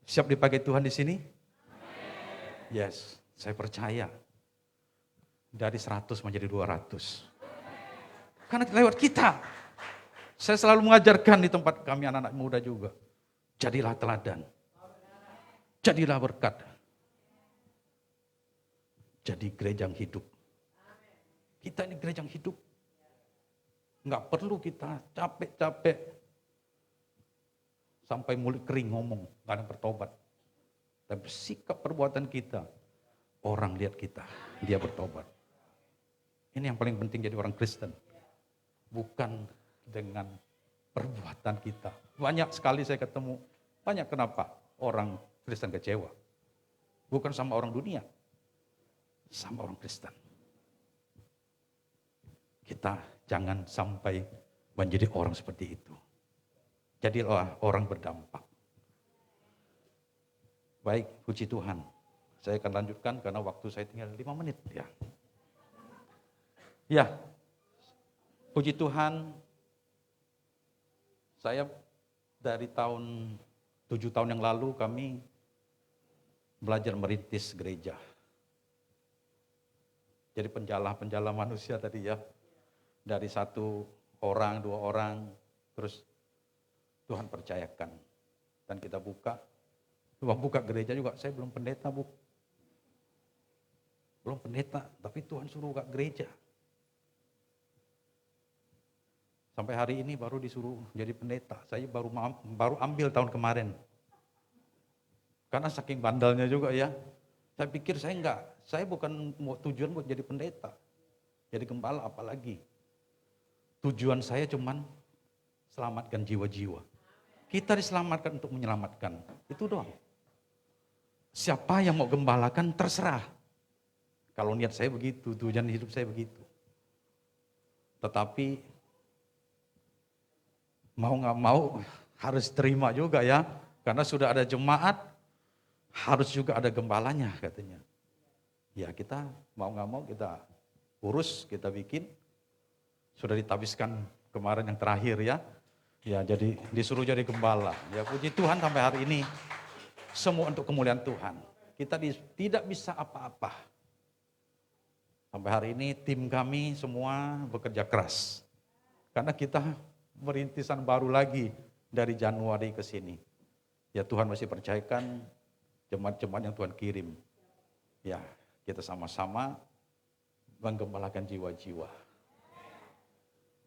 Siap dipakai Tuhan di sini? Yes, saya percaya. Dari 100 menjadi 200. Karena lewat kita. Saya selalu mengajarkan di tempat kami anak-anak muda juga. Jadilah teladan. Jadilah berkat. Jadi gereja yang hidup. Kita ini gereja yang hidup. Enggak perlu kita capek-capek. Sampai mulut kering ngomong. Enggak ada bertobat. Tapi sikap perbuatan kita. Orang lihat kita. Dia bertobat. Ini yang paling penting jadi orang Kristen. Bukan dengan perbuatan kita. Banyak sekali saya ketemu. Banyak kenapa orang Kristen kecewa. Bukan sama orang dunia. Sama orang Kristen. Kita jangan sampai menjadi orang seperti itu. Jadilah orang berdampak. Baik, puji Tuhan. Saya akan lanjutkan karena waktu saya tinggal 5 menit. Ya, puji Tuhan. Saya dari 7 tahun yang lalu kami belajar merintis gereja. Jadi penjala manusia tadi ya. Dari 1 orang, 2 orang, terus Tuhan percayakan. Dan kita buka gereja juga, saya belum pendeta Bu. Belum pendeta, tapi Tuhan suruh buka gereja. Sampai hari ini baru disuruh jadi pendeta. Saya baru ambil tahun kemarin. Karena saking bandalnya juga ya. Saya pikir saya bukan tujuan buat jadi pendeta. Jadi gembala apalagi. Tujuan saya cuman selamatkan jiwa-jiwa. Kita diselamatkan untuk menyelamatkan. Itu doang. Siapa yang mau gembalakan terserah. Kalau niat saya begitu, tujuan hidup saya begitu. Tetapi mau gak mau harus terima juga ya. Karena sudah ada jemaat, harus juga ada gembalanya katanya. Ya kita mau gak mau kita urus, kita bikin. Sudah ditabiskan kemarin yang terakhir ya. Ya jadi disuruh jadi gembala. Ya puji Tuhan sampai hari ini semua untuk kemuliaan Tuhan. Kita tidak bisa apa-apa. Sampai hari ini tim kami semua bekerja keras. Karena kita merintisan baru lagi dari Januari ke sini. Ya Tuhan masih percayakan jemaat-jemaat yang Tuhan kirim. Ya kita sama-sama menggembalakan jiwa-jiwa.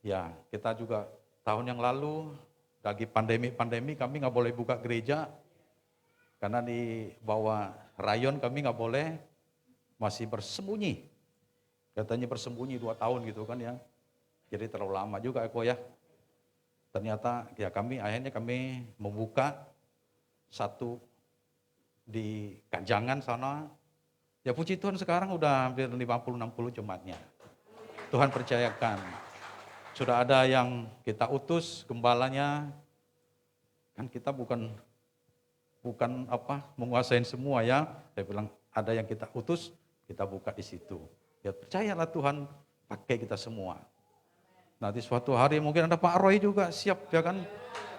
Ya kita juga tahun yang lalu lagi pandemi kami nggak boleh buka gereja. Karena di bawah rayon kami nggak boleh, masih bersembunyi. Katanya bersembunyi 2 tahun gitu kan ya. Jadi terlalu lama juga Eko ya. Ternyata ya akhirnya kami membuka satu di Kajangan sana. Ya puji Tuhan sekarang udah hampir 50-60 jemaatnya. Tuhan percayakan. Sudah ada yang kita utus gembalanya. Kan kita bukan menguasain semua ya. Saya bilang ada yang kita utus, kita buka di situ. Ya percayalah Tuhan pakai kita semua. Nanti suatu hari mungkin ada Pak Roy juga siap ya kan.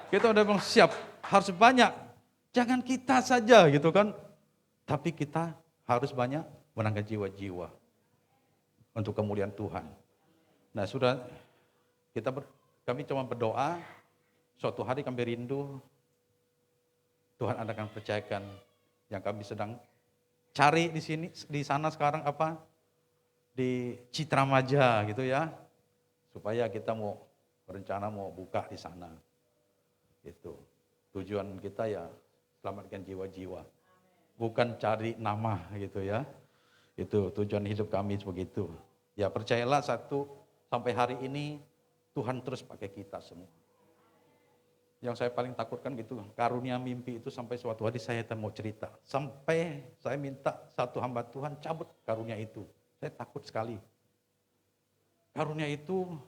Kita udah bilang siap, harus banyak. Jangan kita saja gitu kan. Tapi kita harus banyak menangkan jiwa-jiwa untuk kemuliaan Tuhan. Nah sudah kami cuma berdoa, suatu hari kami rindu, Tuhan akan percayakan yang kami sedang cari di sana sekarang di Citramaja gitu ya, supaya kita berencana mau buka di sana. Itu tujuan kita ya selamatkan jiwa-jiwa, bukan cari nama gitu ya. Itu tujuan hidup kami begitu. Ya percayalah sampai hari ini Tuhan terus pakai kita semua. Yang saya paling takutkan gitu, karunia mimpi itu sampai suatu hari saya mau cerita. Sampai saya minta satu hamba Tuhan cabut karunia itu. Saya takut sekali. Karunia itu,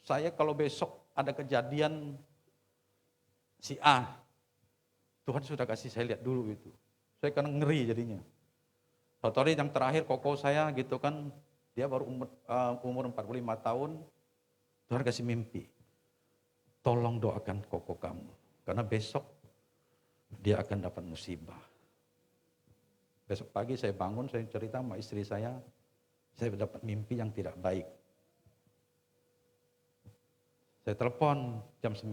saya kalau besok ada kejadian si A, Tuhan sudah kasih saya lihat dulu itu. Saya kan ngeri jadinya. Suatu hari yang terakhir koko saya gitu kan, dia baru umur 45 tahun, Tuhan kasih mimpi. Tolong doakan koko kamu, karena besok dia akan dapat musibah. Besok pagi saya bangun, saya cerita sama istri saya dapat mimpi yang tidak baik. Saya telepon jam 9.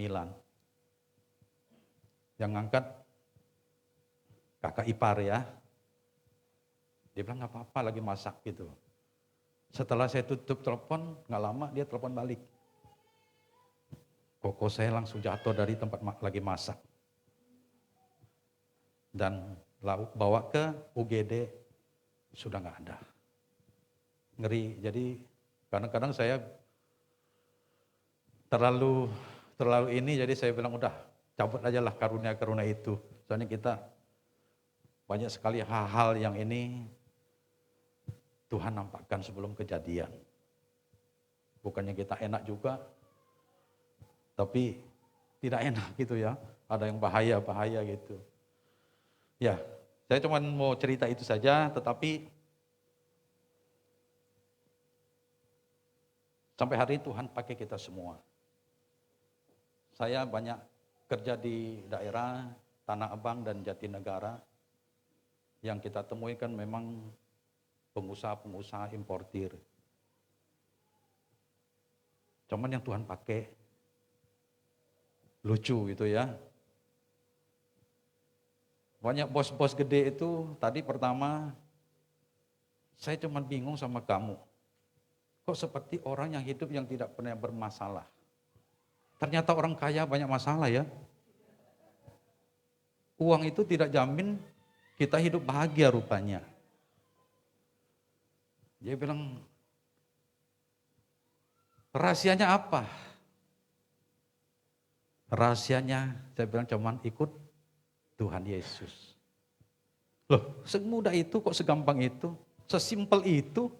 Yang ngangkat kakak ipar ya. Dia bilang nggak apa-apa lagi masak gitu. Setelah saya tutup telepon, nggak lama dia telepon balik. Koko saya langsung jatuh dari tempat lagi masak. Dan bawa ke UGD, sudah nggak ada. Ngeri, jadi kadang-kadang saya terlalu ini, jadi saya bilang udah cabut aja lah karunia-karunia itu. Soalnya kita banyak sekali hal-hal yang ini Tuhan nampakkan sebelum kejadian. Bukannya kita enak juga, tapi tidak enak gitu ya. Ada yang bahaya gitu. Ya, saya cuma mau cerita itu saja, tetapi sampai hari ini Tuhan pakai kita semua. Saya banyak kerja di daerah Tanah Abang dan Jatinegara. Yang kita temui kan memang pengusaha-pengusaha importir. Cuman yang Tuhan pakai lucu gitu ya. Banyak bos-bos gede itu tadi pertama saya cuma bingung sama kamu. Kok seperti orang yang hidup yang tidak pernah bermasalah. Ternyata orang kaya banyak masalah ya. Uang itu tidak jamin kita hidup bahagia rupanya. Dia bilang, rahasianya apa? Rahasianya, saya bilang cuman ikut Tuhan Yesus. Loh, semudah itu kok segampang itu? Sesimpel itu?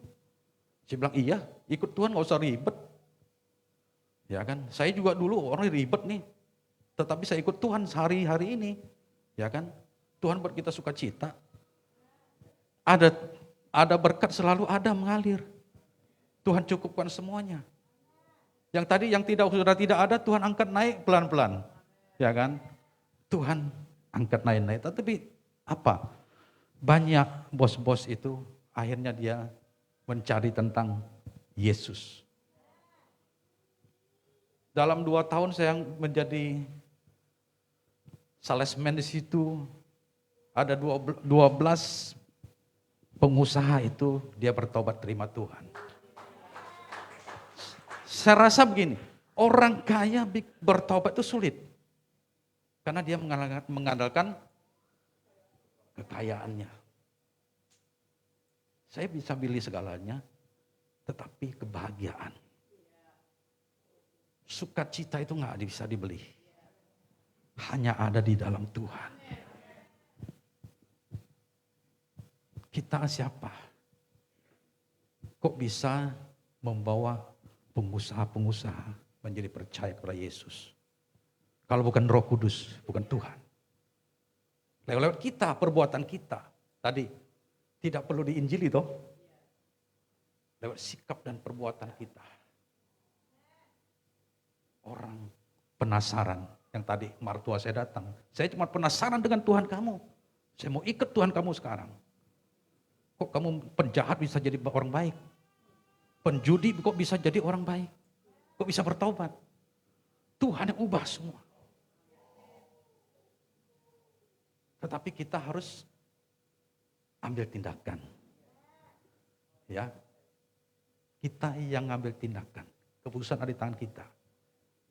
Saya bilang iya, ikut Tuhan gak usah ribet. Ya kan, saya juga dulu orang ribet nih. Tetapi saya ikut Tuhan sehari-hari ini. Ya kan, Tuhan buat kita sukacita. Ada berkat selalu ada mengalir. Tuhan cukupkan semuanya. Yang tadi yang sudah tidak ada Tuhan angkat naik pelan-pelan. Ya kan? Tuhan angkat naik. Tapi apa? Banyak bos-bos itu akhirnya dia mencari tentang Yesus. Dalam 2 tahun saya menjadi salesman di situ. Ada 12 pengusaha itu dia bertobat terima Tuhan. Saya rasa begini, orang kaya bertobat itu sulit. Karena dia mengandalkan kekayaannya. Saya bisa pilih segalanya, tetapi kebahagiaan. Sukacita itu nggak bisa dibeli. Hanya ada di dalam Tuhan. Kita siapa? Kok bisa membawa pengusaha-pengusaha menjadi percaya kepada Yesus? Kalau bukan Roh Kudus, bukan Tuhan. Lewat kita, perbuatan kita. Tadi, tidak perlu diinjili toh. Lewat sikap dan perbuatan kita. Orang penasaran. Yang tadi mertua saya datang. Saya cuma penasaran dengan Tuhan kamu. Saya mau ikut Tuhan kamu sekarang. Kok kamu penjahat bisa jadi orang baik? Penjudi kok bisa jadi orang baik? Kok bisa bertobat? Tuhan yang ubah semua. Tetapi kita harus ambil tindakan. Ya. Kita yang ngambil tindakan. Keputusan ada di tangan kita.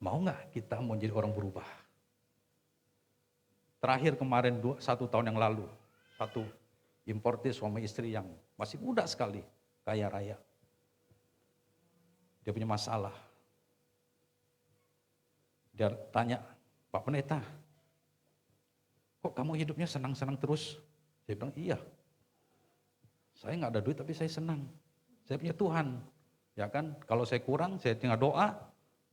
Mau nggak kita mau jadi orang berubah? Terakhir kemarin 1 tahun yang lalu, satu importir suami istri yang masih muda sekali, kaya raya. Dia punya masalah. Dia tanya, Pak Pendeta, kok kamu hidupnya senang-senang terus? Saya bilang, iya. Saya nggak ada duit tapi saya senang. Saya punya Tuhan. Ya kan, kalau saya kurang, saya tinggal doa,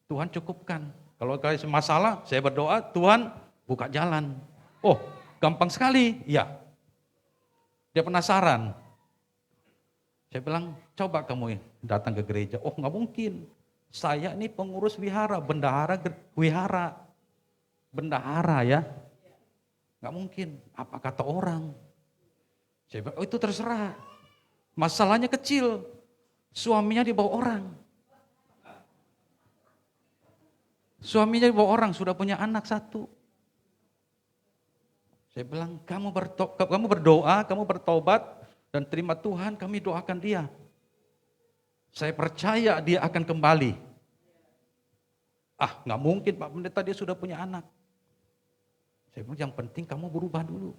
Tuhan cukupkan. Kalau kalian masalah, saya berdoa, Tuhan buka jalan. Oh, gampang sekali. Iya. Dia penasaran. Saya bilang, coba kamu datang ke gereja. Oh, nggak mungkin. Saya ini pengurus wihara, bendahara wihara. Bendahara ya. Nggak mungkin. Apa kata orang? Saya bilang, oh itu terserah. Masalahnya kecil. Suaminya dibawa orang. Suaminya dibawa orang, sudah punya anak 1. Saya bilang, kamu berdoa, kamu bertobat, dan terima Tuhan, kami doakan dia. Saya percaya dia akan kembali. Ah, nggak mungkin Pak Pendeta, dia sudah punya anak. Saya bilang, yang penting kamu berubah dulu.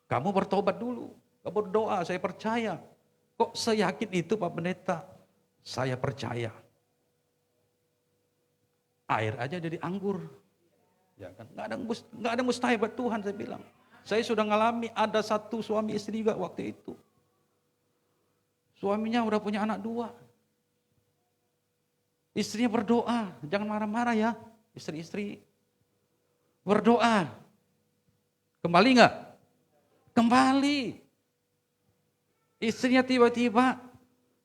Kamu bertobat dulu, kamu berdoa, saya percaya. Kok seyakin itu Pak Pendeta? Saya percaya. Air aja jadi anggur. Ya kan? Nggak ada mustahil buat Tuhan, saya bilang. Saya sudah ngalami ada 1 suami istri juga waktu itu. Suaminya udah punya anak 2. Istrinya berdoa, jangan marah-marah ya, istri-istri. Berdoa. Kembali nggak? Kembali. Istrinya tiba-tiba,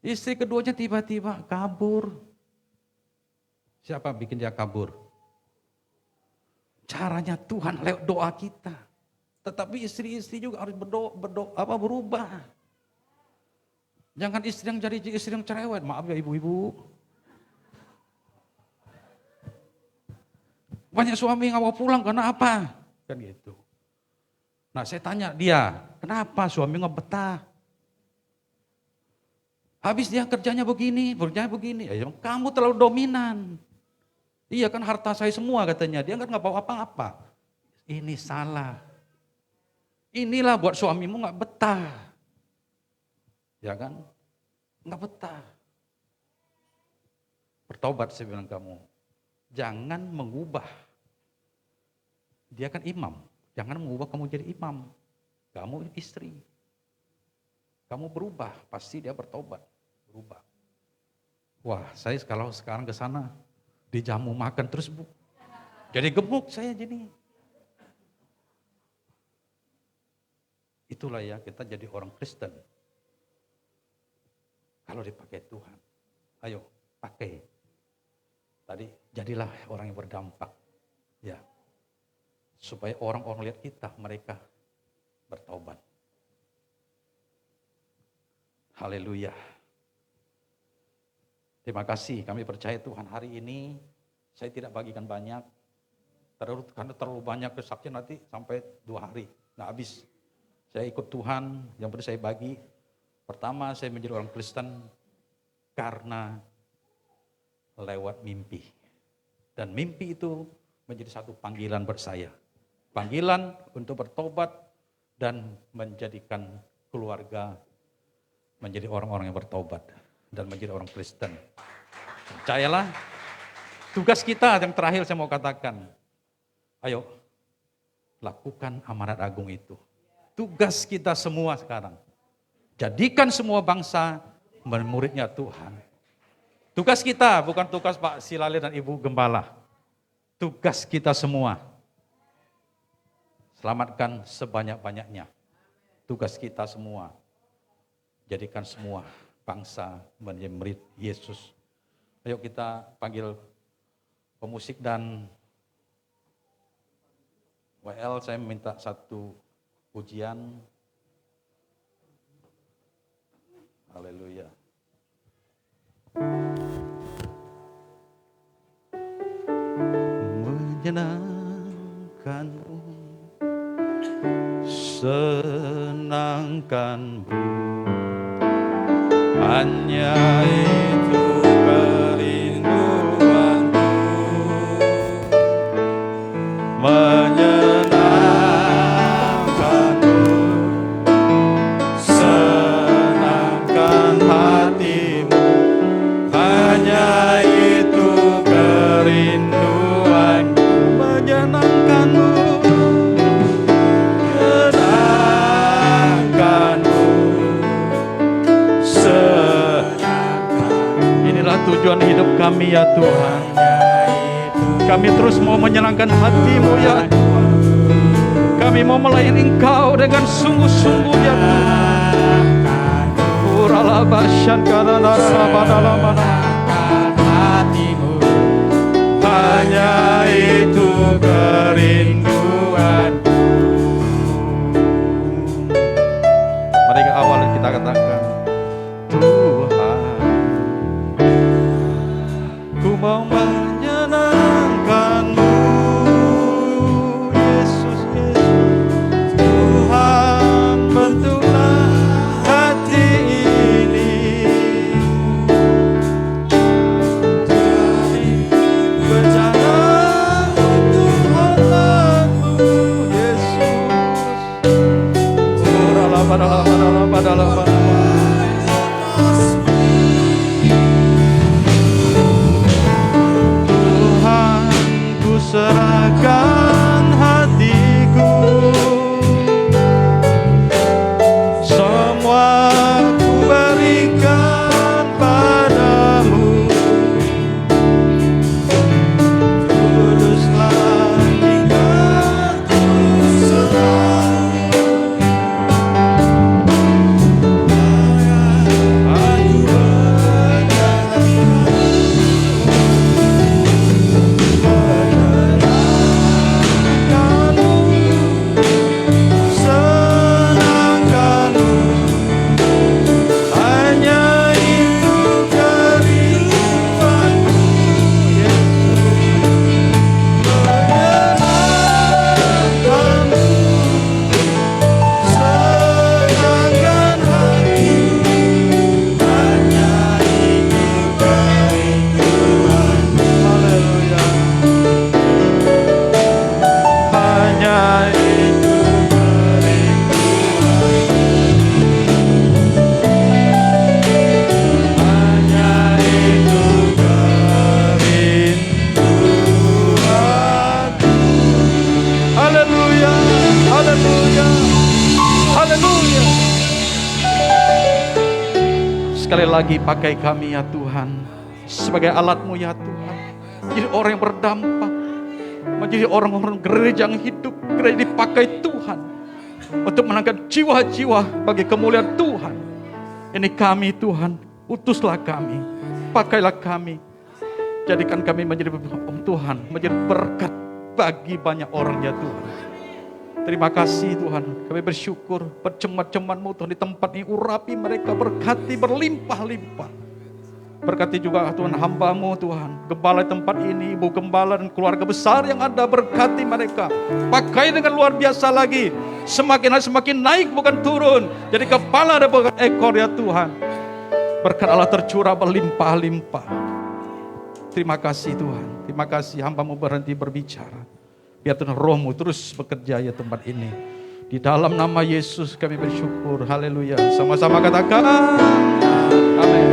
istri keduanya tiba-tiba kabur. Siapa bikin dia kabur? Caranya Tuhan lewat doa kita. Tetapi istri-istri juga harus berubah. Jangan istri yang jadi istri yang cerewet. Maaf ya ibu-ibu. Banyak suami nggak mau pulang karena apa? Kan gitu. Nah saya tanya dia, kenapa suami nggak betah? Habis dia kerjanya begini. Ya, kamu terlalu dominan. Iya kan harta saya semua katanya. Dia kan nggak bawa apa-apa. Ini salah. Inilah buat suamimu nggak betah. Ya kan? Nggak betah. Bertobat saya bilang kamu. Jangan mengubah. Dia kan imam. Jangan mengubah kamu jadi imam. Kamu istri. Kamu berubah. Pasti dia bertobat. Berubah. Wah saya kalau sekarang ke sana. Dijamu makan terus Bu. Jadi gemuk saya jadi. Itulah ya kita jadi orang Kristen. Kalau dipakai Tuhan. Ayo pakai. Tadi jadilah orang yang berdampak. Ya. Supaya orang-orang lihat kita, mereka bertobat. Haleluya. Terima kasih, kami percaya Tuhan hari ini saya tidak bagikan banyak. Karena terlalu banyak kesaksian nanti sampai 2 hari, nggak habis. Saya ikut Tuhan, yang perlu saya bagi. Pertama saya menjadi orang Kristen karena lewat mimpi. Dan mimpi itu menjadi satu panggilan buat saya. Panggilan untuk bertobat dan menjadikan keluarga menjadi orang-orang yang bertobat. Dan menjadi orang Kristen. Percayalah, Tugas kita yang terakhir saya mau katakan. Ayo, lakukan amanat agung itu. Tugas kita semua sekarang. Jadikan semua bangsa muridnya Tuhan. Tugas kita bukan tugas Pak Silale dan Ibu Gembala. Tugas kita semua. Selamatkan sebanyak-banyaknya. Tugas kita semua. Jadikan semua bangsa menjadi murid Yesus. Ayo kita panggil pemusik dan WL, saya minta satu pujian. Haleluya. Menyenangkanmu, senangkanmu, hanya itu kerinduanku. Menyenangkanmu, senangkan hatimu, hanya itu kerinduanku. Menyenangkanmu, menyenangkanmu, inilah tujuan hidup kami ya Tuhan. Kami terus mau menyenangkan hati-Mu ya Tuhan. Kami mau melayani Engkau dengan sungguh-sungguh ya Tuhan. Uralabasyan karena hatimu, hanya itu kerinduanku. Mari ke awal kita katakan, Tuhan, ku mau menyenangkan-Mu, Yesus, Yesus. Tuhan, bentuklah hati ini, berjalan untuk hormat-Mu, Yesus. Tuhan, ku serahkan hatiku, semua ku berikan padamu. Kuduslah tingkatku selalu. Haleluya, haleluya, haleluya. Sekali lagi pakai kami ya Tuhan, sebagai alat-Mu ya Tuhan. Menjadi orang yang berdampak, menjadi orang-orang gereja yang hidup, gereja dipakai Tuhan untuk menangkan jiwa-jiwa bagi kemuliaan Tuhan. Ini kami Tuhan, utuslah kami, pakailah kami, jadikan kami menjadi Tuhan, menjadi berkat bagi banyak orang ya Tuhan. Terima kasih Tuhan, kami bersyukur percemat-cemat-Mu Tuhan di tempat ini, urapi mereka, berkati berlimpah-limpah. Berkati juga Tuhan hamba-Mu Tuhan, gembala di tempat ini, ibu gembala dan keluarga besar yang ada, berkati mereka. Pakai dengan luar biasa lagi, semakin hari semakin naik bukan turun, jadi kepala dan bukan ekor ya Tuhan. Berkat Allah tercurah berlimpah-limpah. Terima kasih Tuhan, terima kasih hamba-Mu berhenti berbicara. Biar Tuhan Roh-Mu terus bekerja ya tempat ini. Di dalam nama Yesus kami bersyukur, haleluya. Sama-sama katakan, amin.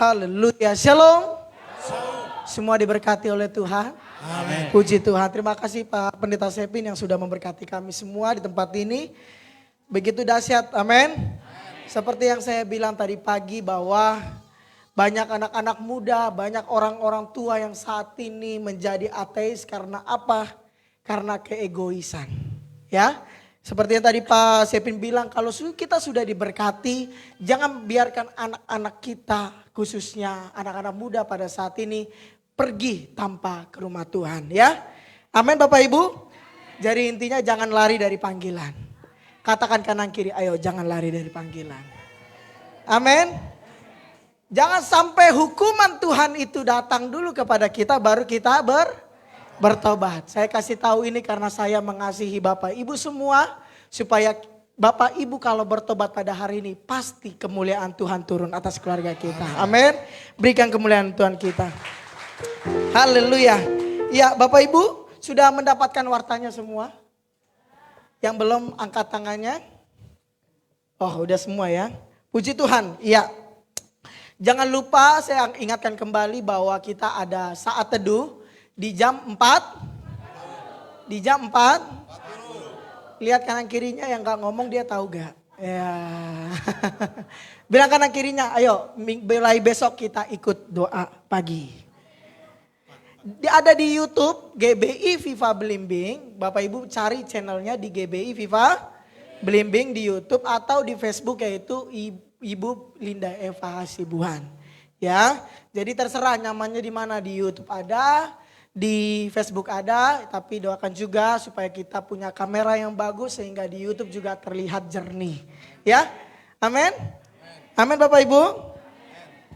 Haleluya. Shalom. Semua diberkati oleh Tuhan. Amin. Puji Tuhan. Terima kasih Pak Pendeta Sepin yang sudah memberkati kami semua di tempat ini. Begitu dahsyat. Amin. Seperti yang saya bilang tadi pagi bahwa banyak anak-anak muda, banyak orang-orang tua yang saat ini menjadi ateis karena apa? Karena keegoisan. Ya. Seperti yang tadi Pak Sepin bilang, kalau kita sudah diberkati, jangan biarkan anak-anak kita, khususnya anak-anak muda pada saat ini, pergi tanpa ke rumah Tuhan. Ya, amin Bapak Ibu. Jadi intinya jangan lari dari panggilan. Katakan kanan kiri, ayo jangan lari dari panggilan. Amin. Jangan sampai hukuman Tuhan itu datang dulu kepada kita, baru kita bertobat. Saya kasih tahu ini karena saya mengasihi Bapak Ibu semua. Supaya Bapak Ibu kalau bertobat pada hari ini, pasti kemuliaan Tuhan turun atas keluarga kita. Amin. Berikan kemuliaan Tuhan kita. Haleluya. Ya Bapak Ibu sudah mendapatkan wartanya semua? Yang belum angkat tangannya? Oh udah semua ya. Puji Tuhan. Iya. Jangan lupa saya ingatkan kembali bahwa kita ada saat teduh di jam 4. Di jam 4. Lihat kanan kirinya yang gak ngomong dia tahu gak? Ya. Bilang kanan kirinya, ayo mulai besok kita ikut doa pagi. Ada di YouTube GBI Viva Belimbing. Bapak Ibu cari channelnya di GBI Viva Belimbing di YouTube atau di Facebook yaitu Ibu Linda Eva Hasibuan. Ya, jadi terserah nyamannya di mana, di YouTube ada, di Facebook ada, tapi doakan juga supaya kita punya kamera yang bagus sehingga di YouTube juga terlihat jernih. Ya, amin. Amin Bapak Ibu.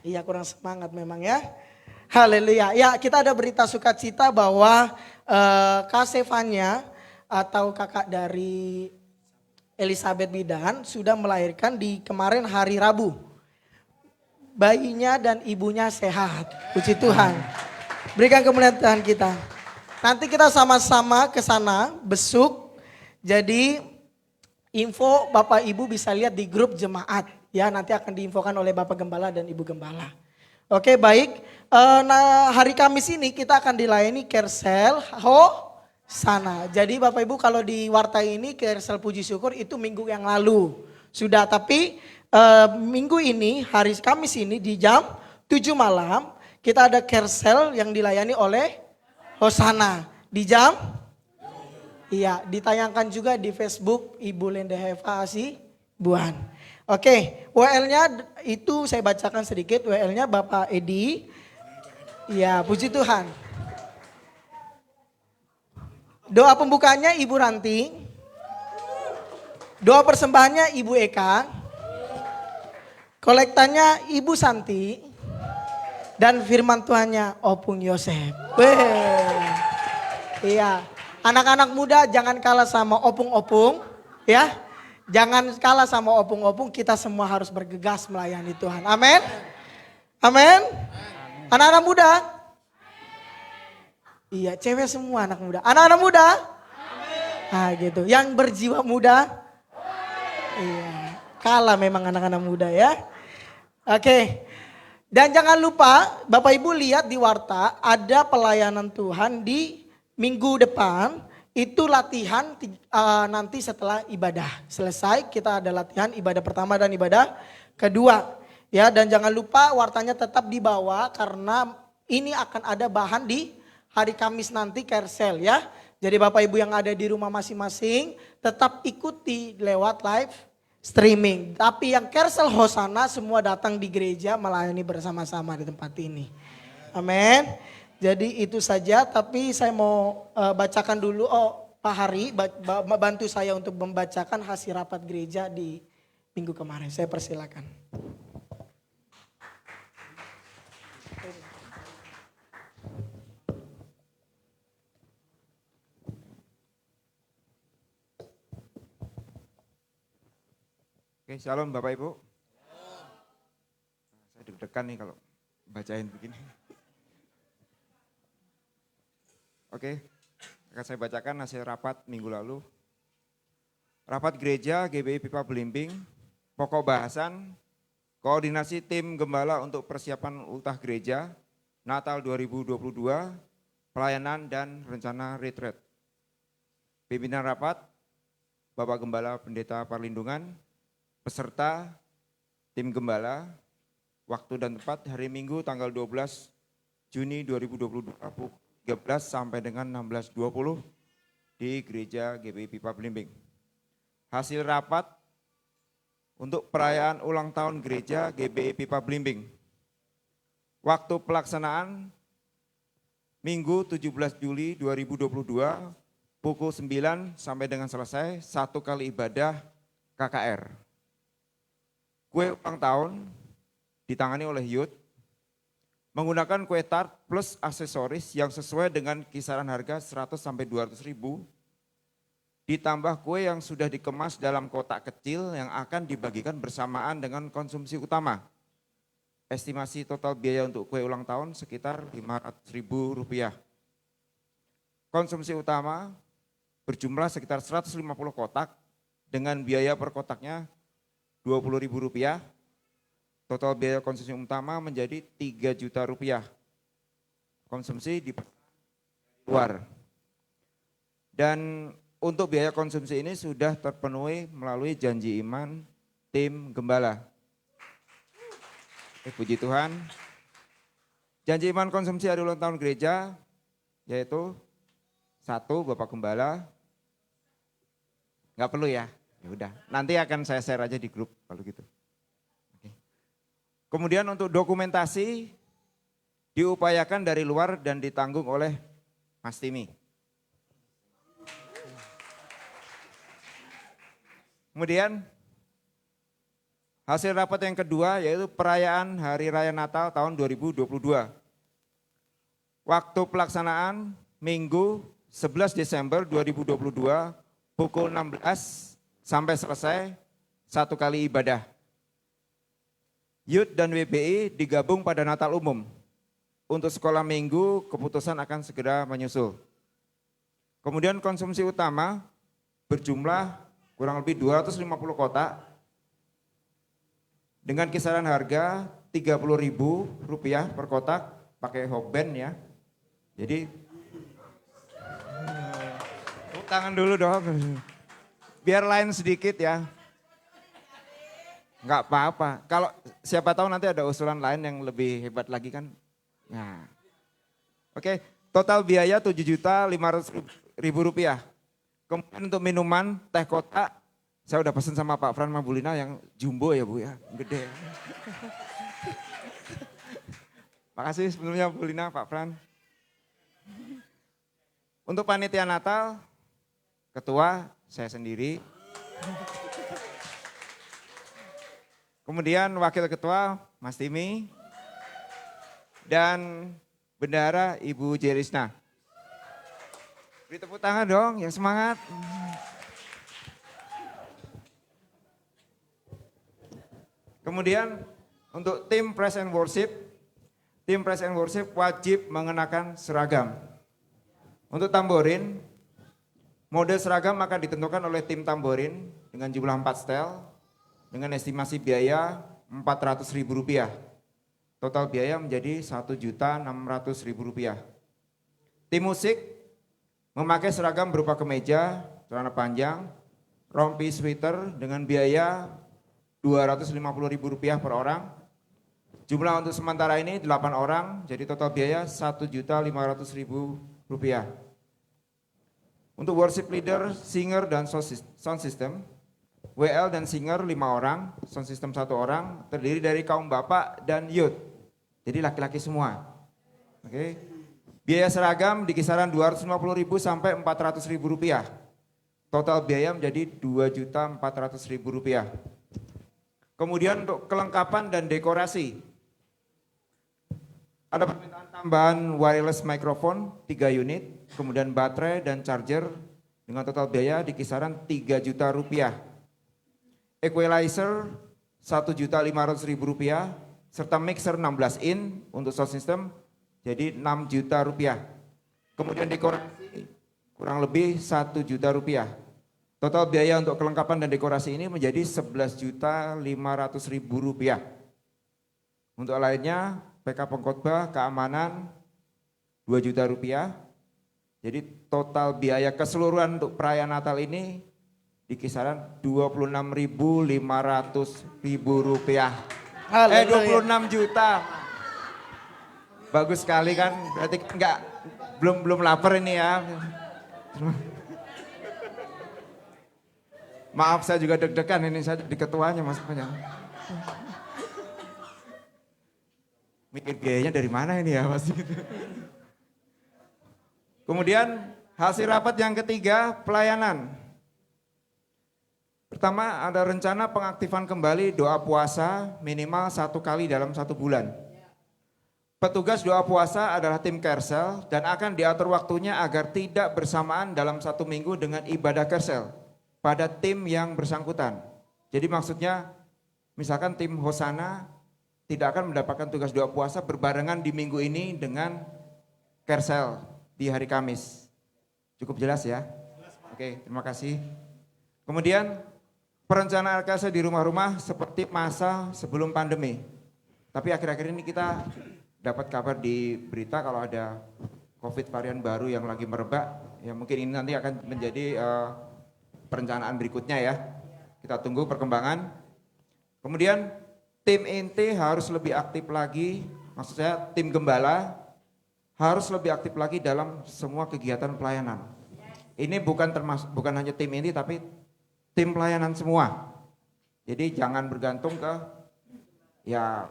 Iya kurang semangat memang ya. Haleluya. Ya kita ada berita sukacita bahwa Kak Stefania atau kakak dari Elizabeth Bidan sudah melahirkan di kemarin hari Rabu. Bayinya dan ibunya sehat. Puji Tuhan. Berikan kemuliaan Tuhan kita. Nanti kita sama-sama ke sana besuk. Jadi info Bapak Ibu bisa lihat di grup jemaat. Ya nanti akan diinfokan oleh Bapak Gembala dan Ibu Gembala. Oke baik. Nah hari Kamis ini kita akan dilayani Kersel Hosana. Jadi Bapak Ibu kalau di warta ini Kersel Puji Syukur itu minggu yang lalu. Sudah tapi minggu ini hari Kamis ini di jam 7 malam. Kita ada Kersel yang dilayani oleh Hosana di jam. Iya, ditayangkan juga di Facebook Ibu Linda Eva Hasibuan. Oke, WL-nya itu saya bacakan sedikit. WL-nya Bapak Edi. Iya, puji Tuhan. Doa pembukanya Ibu Ranti. Doa persembahannya Ibu Eka. Kolektanya Ibu Santi. Dan firman Tuhannya Opung Yosef. Iya, anak-anak muda jangan kalah sama opung-opung, ya. Jangan kalah sama opung-opung, kita semua harus bergegas melayani Tuhan. Amin. Amin. Anak-anak muda. Iya, cewek semua anak muda. Anak-anak muda. Nah gitu, yang berjiwa muda. Iya, kalah memang anak-anak muda ya. Oke. Dan jangan lupa Bapak Ibu lihat di warta ada pelayanan Tuhan di minggu depan. Itu latihan nanti setelah ibadah. Selesai kita ada latihan ibadah pertama dan ibadah kedua. Ya, dan jangan lupa wartanya tetap dibawa karena ini akan ada bahan di hari Kamis nanti Kersel ya. Jadi Bapak Ibu yang ada di rumah masing-masing tetap ikuti lewat live streaming. Tapi yang Kersel Hosana semua datang di gereja melayani bersama-sama di tempat ini. Amin. Jadi itu saja, tapi saya mau bacakan dulu, Pak Hari bantu saya untuk membacakan hasil rapat gereja di minggu kemarin. Saya persilakan. Oke, shalom Bapak Ibu. Saya deg-degan nih kalau bacain begini. Oke, akan saya bacakan hasil rapat minggu lalu. Rapat gereja GBI Pipa Belimbing, pokok bahasan koordinasi tim gembala untuk persiapan ultah gereja, Natal 2022, pelayanan dan rencana retreat. Pimpinan rapat, Bapak Gembala Pendeta Parlindungan, peserta tim gembala, waktu dan tempat hari Minggu tanggal 12 Juni 2022 pukul 13 sampai dengan 16.20 di Gereja GBI Pipa Belimbing. Hasil rapat untuk perayaan ulang tahun Gereja GBI Pipa Belimbing. Waktu pelaksanaan Minggu 17 Juli 2022 pukul 9 sampai dengan selesai 1 kali ibadah KKR. Kue ulang tahun ditangani oleh Youth menggunakan kue tart plus aksesoris yang sesuai dengan kisaran harga 100 sampai 200 ribu. Ditambah kue yang sudah dikemas dalam kotak kecil yang akan dibagikan bersamaan dengan konsumsi utama. Estimasi total biaya untuk kue ulang tahun sekitar 500 ribu rupiah. Konsumsi utama berjumlah sekitar 150 kotak dengan biaya per kotaknya 20 ribu rupiah. Total biaya konsumsi utama menjadi 3 juta rupiah. Konsumsi di luar. Dan untuk biaya konsumsi ini sudah terpenuhi melalui janji iman tim gembala. Puji Tuhan. Janji iman konsumsi hari ulang tahun gereja yaitu 1, Bapak Gembala. Nggak perlu ya? Ya udah, nanti akan saya share aja di grup kalau gitu. Oke. Kemudian untuk dokumentasi diupayakan dari luar dan ditanggung oleh Mas Timi. Kemudian hasil rapat yang kedua yaitu perayaan Hari Raya Natal tahun 2022. Waktu pelaksanaan Minggu 11 Desember 2022 pukul 16 sampai selesai 1 kali ibadah. Youth dan WBI digabung pada Natal umum. Untuk sekolah minggu keputusan akan segera menyusul. Kemudian konsumsi utama berjumlah kurang lebih 250 kotak dengan kisaran harga 30 ribu rupiah per kotak pakai hobben ya. Jadi tangan dulu dong, biar lain sedikit ya. Enggak apa-apa, kalau siapa tahu nanti ada usulan lain yang lebih hebat lagi kan. Nah, oke, total biaya 7.500.000 rupiah. Kemudian untuk minuman, teh kotak, saya udah pesen sama Pak Fran Mabulina yang jumbo ya Bu ya, gede. Makasih sebelumnya Bu Lina, Pak Fran. Untuk panitia Natal, ketua saya sendiri. Kemudian wakil ketua Mas Timi. Dan bendahara Ibu Jerisna. Beri tepuk tangan dong yang semangat. Kemudian untuk tim Praise and Worship. Tim Praise and Worship wajib mengenakan seragam. Untuk tamborin, model seragam akan ditentukan oleh tim tamborin dengan jumlah 4 setel dengan estimasi biaya Rp400.000. Total biaya menjadi Rp1.600.000. Tim musik memakai seragam berupa kemeja, celana panjang, rompi sweater dengan biaya Rp250.000 per orang. Jumlah untuk sementara ini 8 orang, jadi total biaya Rp1.500.000. Untuk worship leader, singer, dan sound system, WL dan singer 5 orang, sound system 1 orang, terdiri dari kaum bapak dan youth. Jadi laki-laki semua. Oke. Biaya seragam di kisaran Rp250.000 sampai Rp400.000. Total biaya menjadi Rp2.400.000. Kemudian untuk kelengkapan dan dekorasi, ada permintaan tambahan wireless microphone 3 unit, kemudian baterai dan charger dengan total biaya di kisaran Rp3 juta. Equalizer Rp1.500.000 serta mixer 16 in untuk sound system jadi Rp6 juta. Kemudian dekorasi kurang lebih Rp1 juta. Total biaya untuk kelengkapan dan dekorasi ini menjadi Rp11.500.000. Untuk lainnya, PK pengkhotbah, keamanan, 2 juta rupiah. Jadi total biaya keseluruhan untuk perayaan Natal ini di kisaran 26.500.000 rupiah. 26 juta. Bagus sekali kan, berarti belum lapar ini ya. Maaf saya juga deg-degan ini, saya di ketuanya maksudnya. Mikir biayanya dari mana ini ya pasti gitu. Kemudian hasil rapat yang ketiga, pelayanan. Pertama ada rencana pengaktifan kembali doa puasa minimal 1 kali dalam 1 bulan. Petugas doa puasa adalah tim Kersel dan akan diatur waktunya agar tidak bersamaan dalam 1 minggu dengan ibadah Kersel pada tim yang bersangkutan. Jadi maksudnya misalkan tim Hosana tidak akan mendapatkan tugas doa puasa berbarengan di minggu ini dengan Kersel di hari Kamis. Cukup jelas ya? Oke, terima kasih. Kemudian perencanaan LKS di rumah-rumah seperti masa sebelum pandemi. Tapi akhir-akhir ini kita dapat kabar di berita kalau ada COVID varian baru yang lagi merebak. Ya mungkin ini nanti akan menjadi perencanaan berikutnya ya. Kita tunggu perkembangan. Kemudian tim inti harus lebih aktif lagi, maksud saya tim gembala harus lebih aktif lagi dalam semua kegiatan pelayanan. Ini bukan hanya tim inti tapi tim pelayanan semua. Jadi jangan bergantung ke ya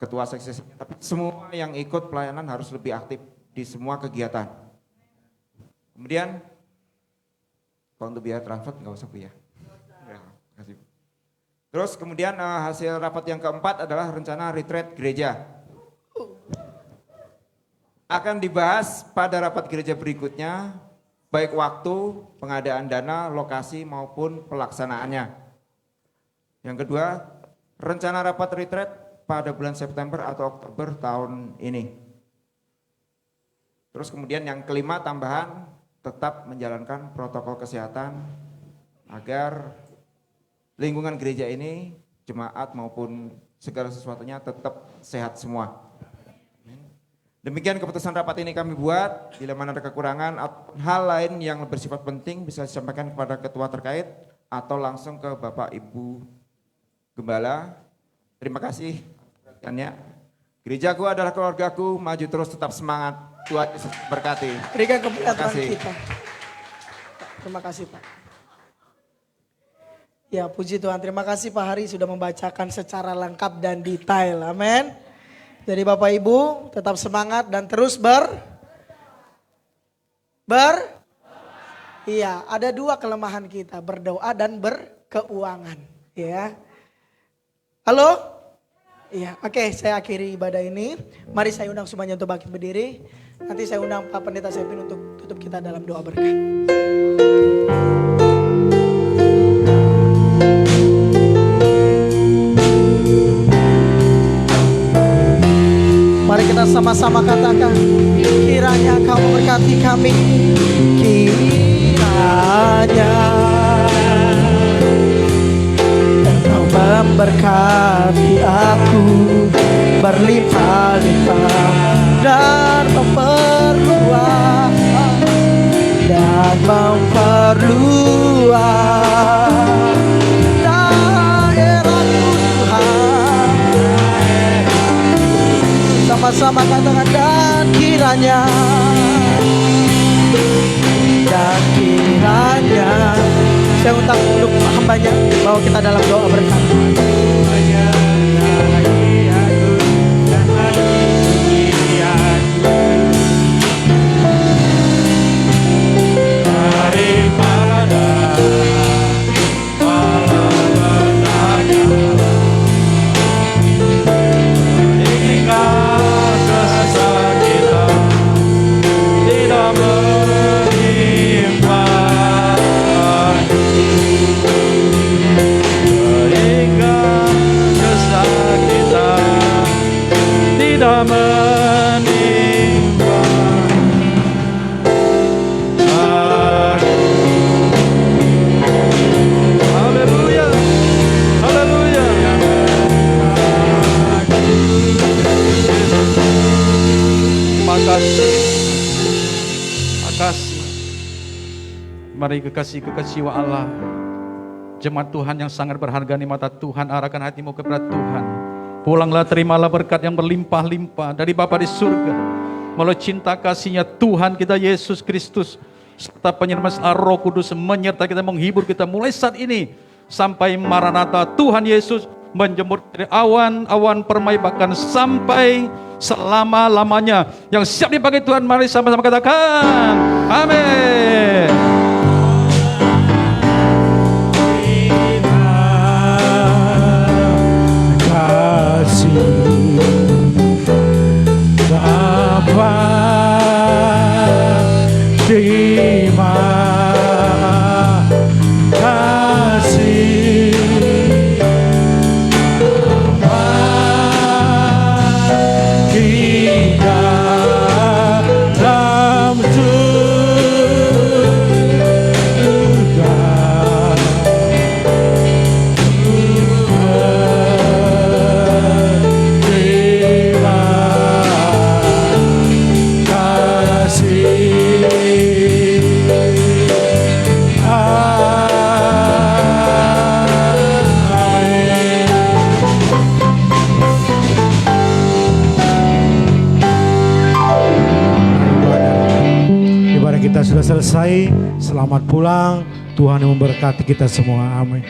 ketua seksi, tapi semua yang ikut pelayanan harus lebih aktif di semua kegiatan. Kemudian kalau untuk biaya transfer nggak usah Bu ya. Kasih. Terus kemudian hasil rapat yang keempat adalah rencana retreat gereja. Akan dibahas pada rapat gereja berikutnya, baik waktu, pengadaan dana, lokasi maupun pelaksanaannya. Yang kedua, rencana rapat retreat pada bulan September atau Oktober tahun ini. Terus kemudian yang kelima tambahan, tetap menjalankan protokol kesehatan agar lingkungan gereja ini, jemaat maupun segala sesuatunya tetap sehat semua. Demikian keputusan rapat ini kami buat. Bila mana ada kekurangan atau hal lain yang bersifat penting bisa disampaikan kepada ketua terkait atau langsung ke Bapak Ibu Gembala. Terima kasih. Gerejaku adalah keluargaku, maju terus tetap semangat. Tuhan Yesus berkati. Berikan kemuliaan kita. Terima kasih Pak. Ya puji Tuhan, terima kasih Pak Hari sudah membacakan secara lengkap dan detail, amin. Jadi Bapak Ibu tetap semangat dan terus iya, ada 2 kelemahan kita, berdoa dan berkeuangan, ya. Halo? Iya, oke, saya akhiri ibadah ini. Mari saya undang semuanya untuk bangkit berdiri. Nanti saya undang Pak Pendeta Sepin untuk tutup kita dalam doa berkat. Mari kita sama-sama katakan, kiranya Kau memberkati kami, kiranya Kau memberkati aku berlimpah-limpah dan memperluas daerahku Tuhan. Sama-sama katakan dan kiranya saya undang untuk hambanya bahwa kita dalam doa berkat. Hingga Mari kekasih-kekasih Allah, jemaat Tuhan yang sangat berharga di mata Tuhan, arahkan hatimu kepada Tuhan. Pulanglah, terimalah berkat yang berlimpah-limpah dari Bapa di surga. Melalui cinta kasihnya Tuhan kita Yesus Kristus, serta penyertaan Roh Kudus menyertai kita, menghibur kita mulai saat ini sampai Maranatha. Tuhan Yesus menjemur dari awan-awan permai bahkan sampai selama-lamanya. Yang siap dipakai Tuhan, mari sama-sama katakan amin. Bapa, terima kasih. Bapa, di dalam surga, ibadah kita sudah selesai. Selamat pulang. Tuhan yang memberkati kita semua. Amin.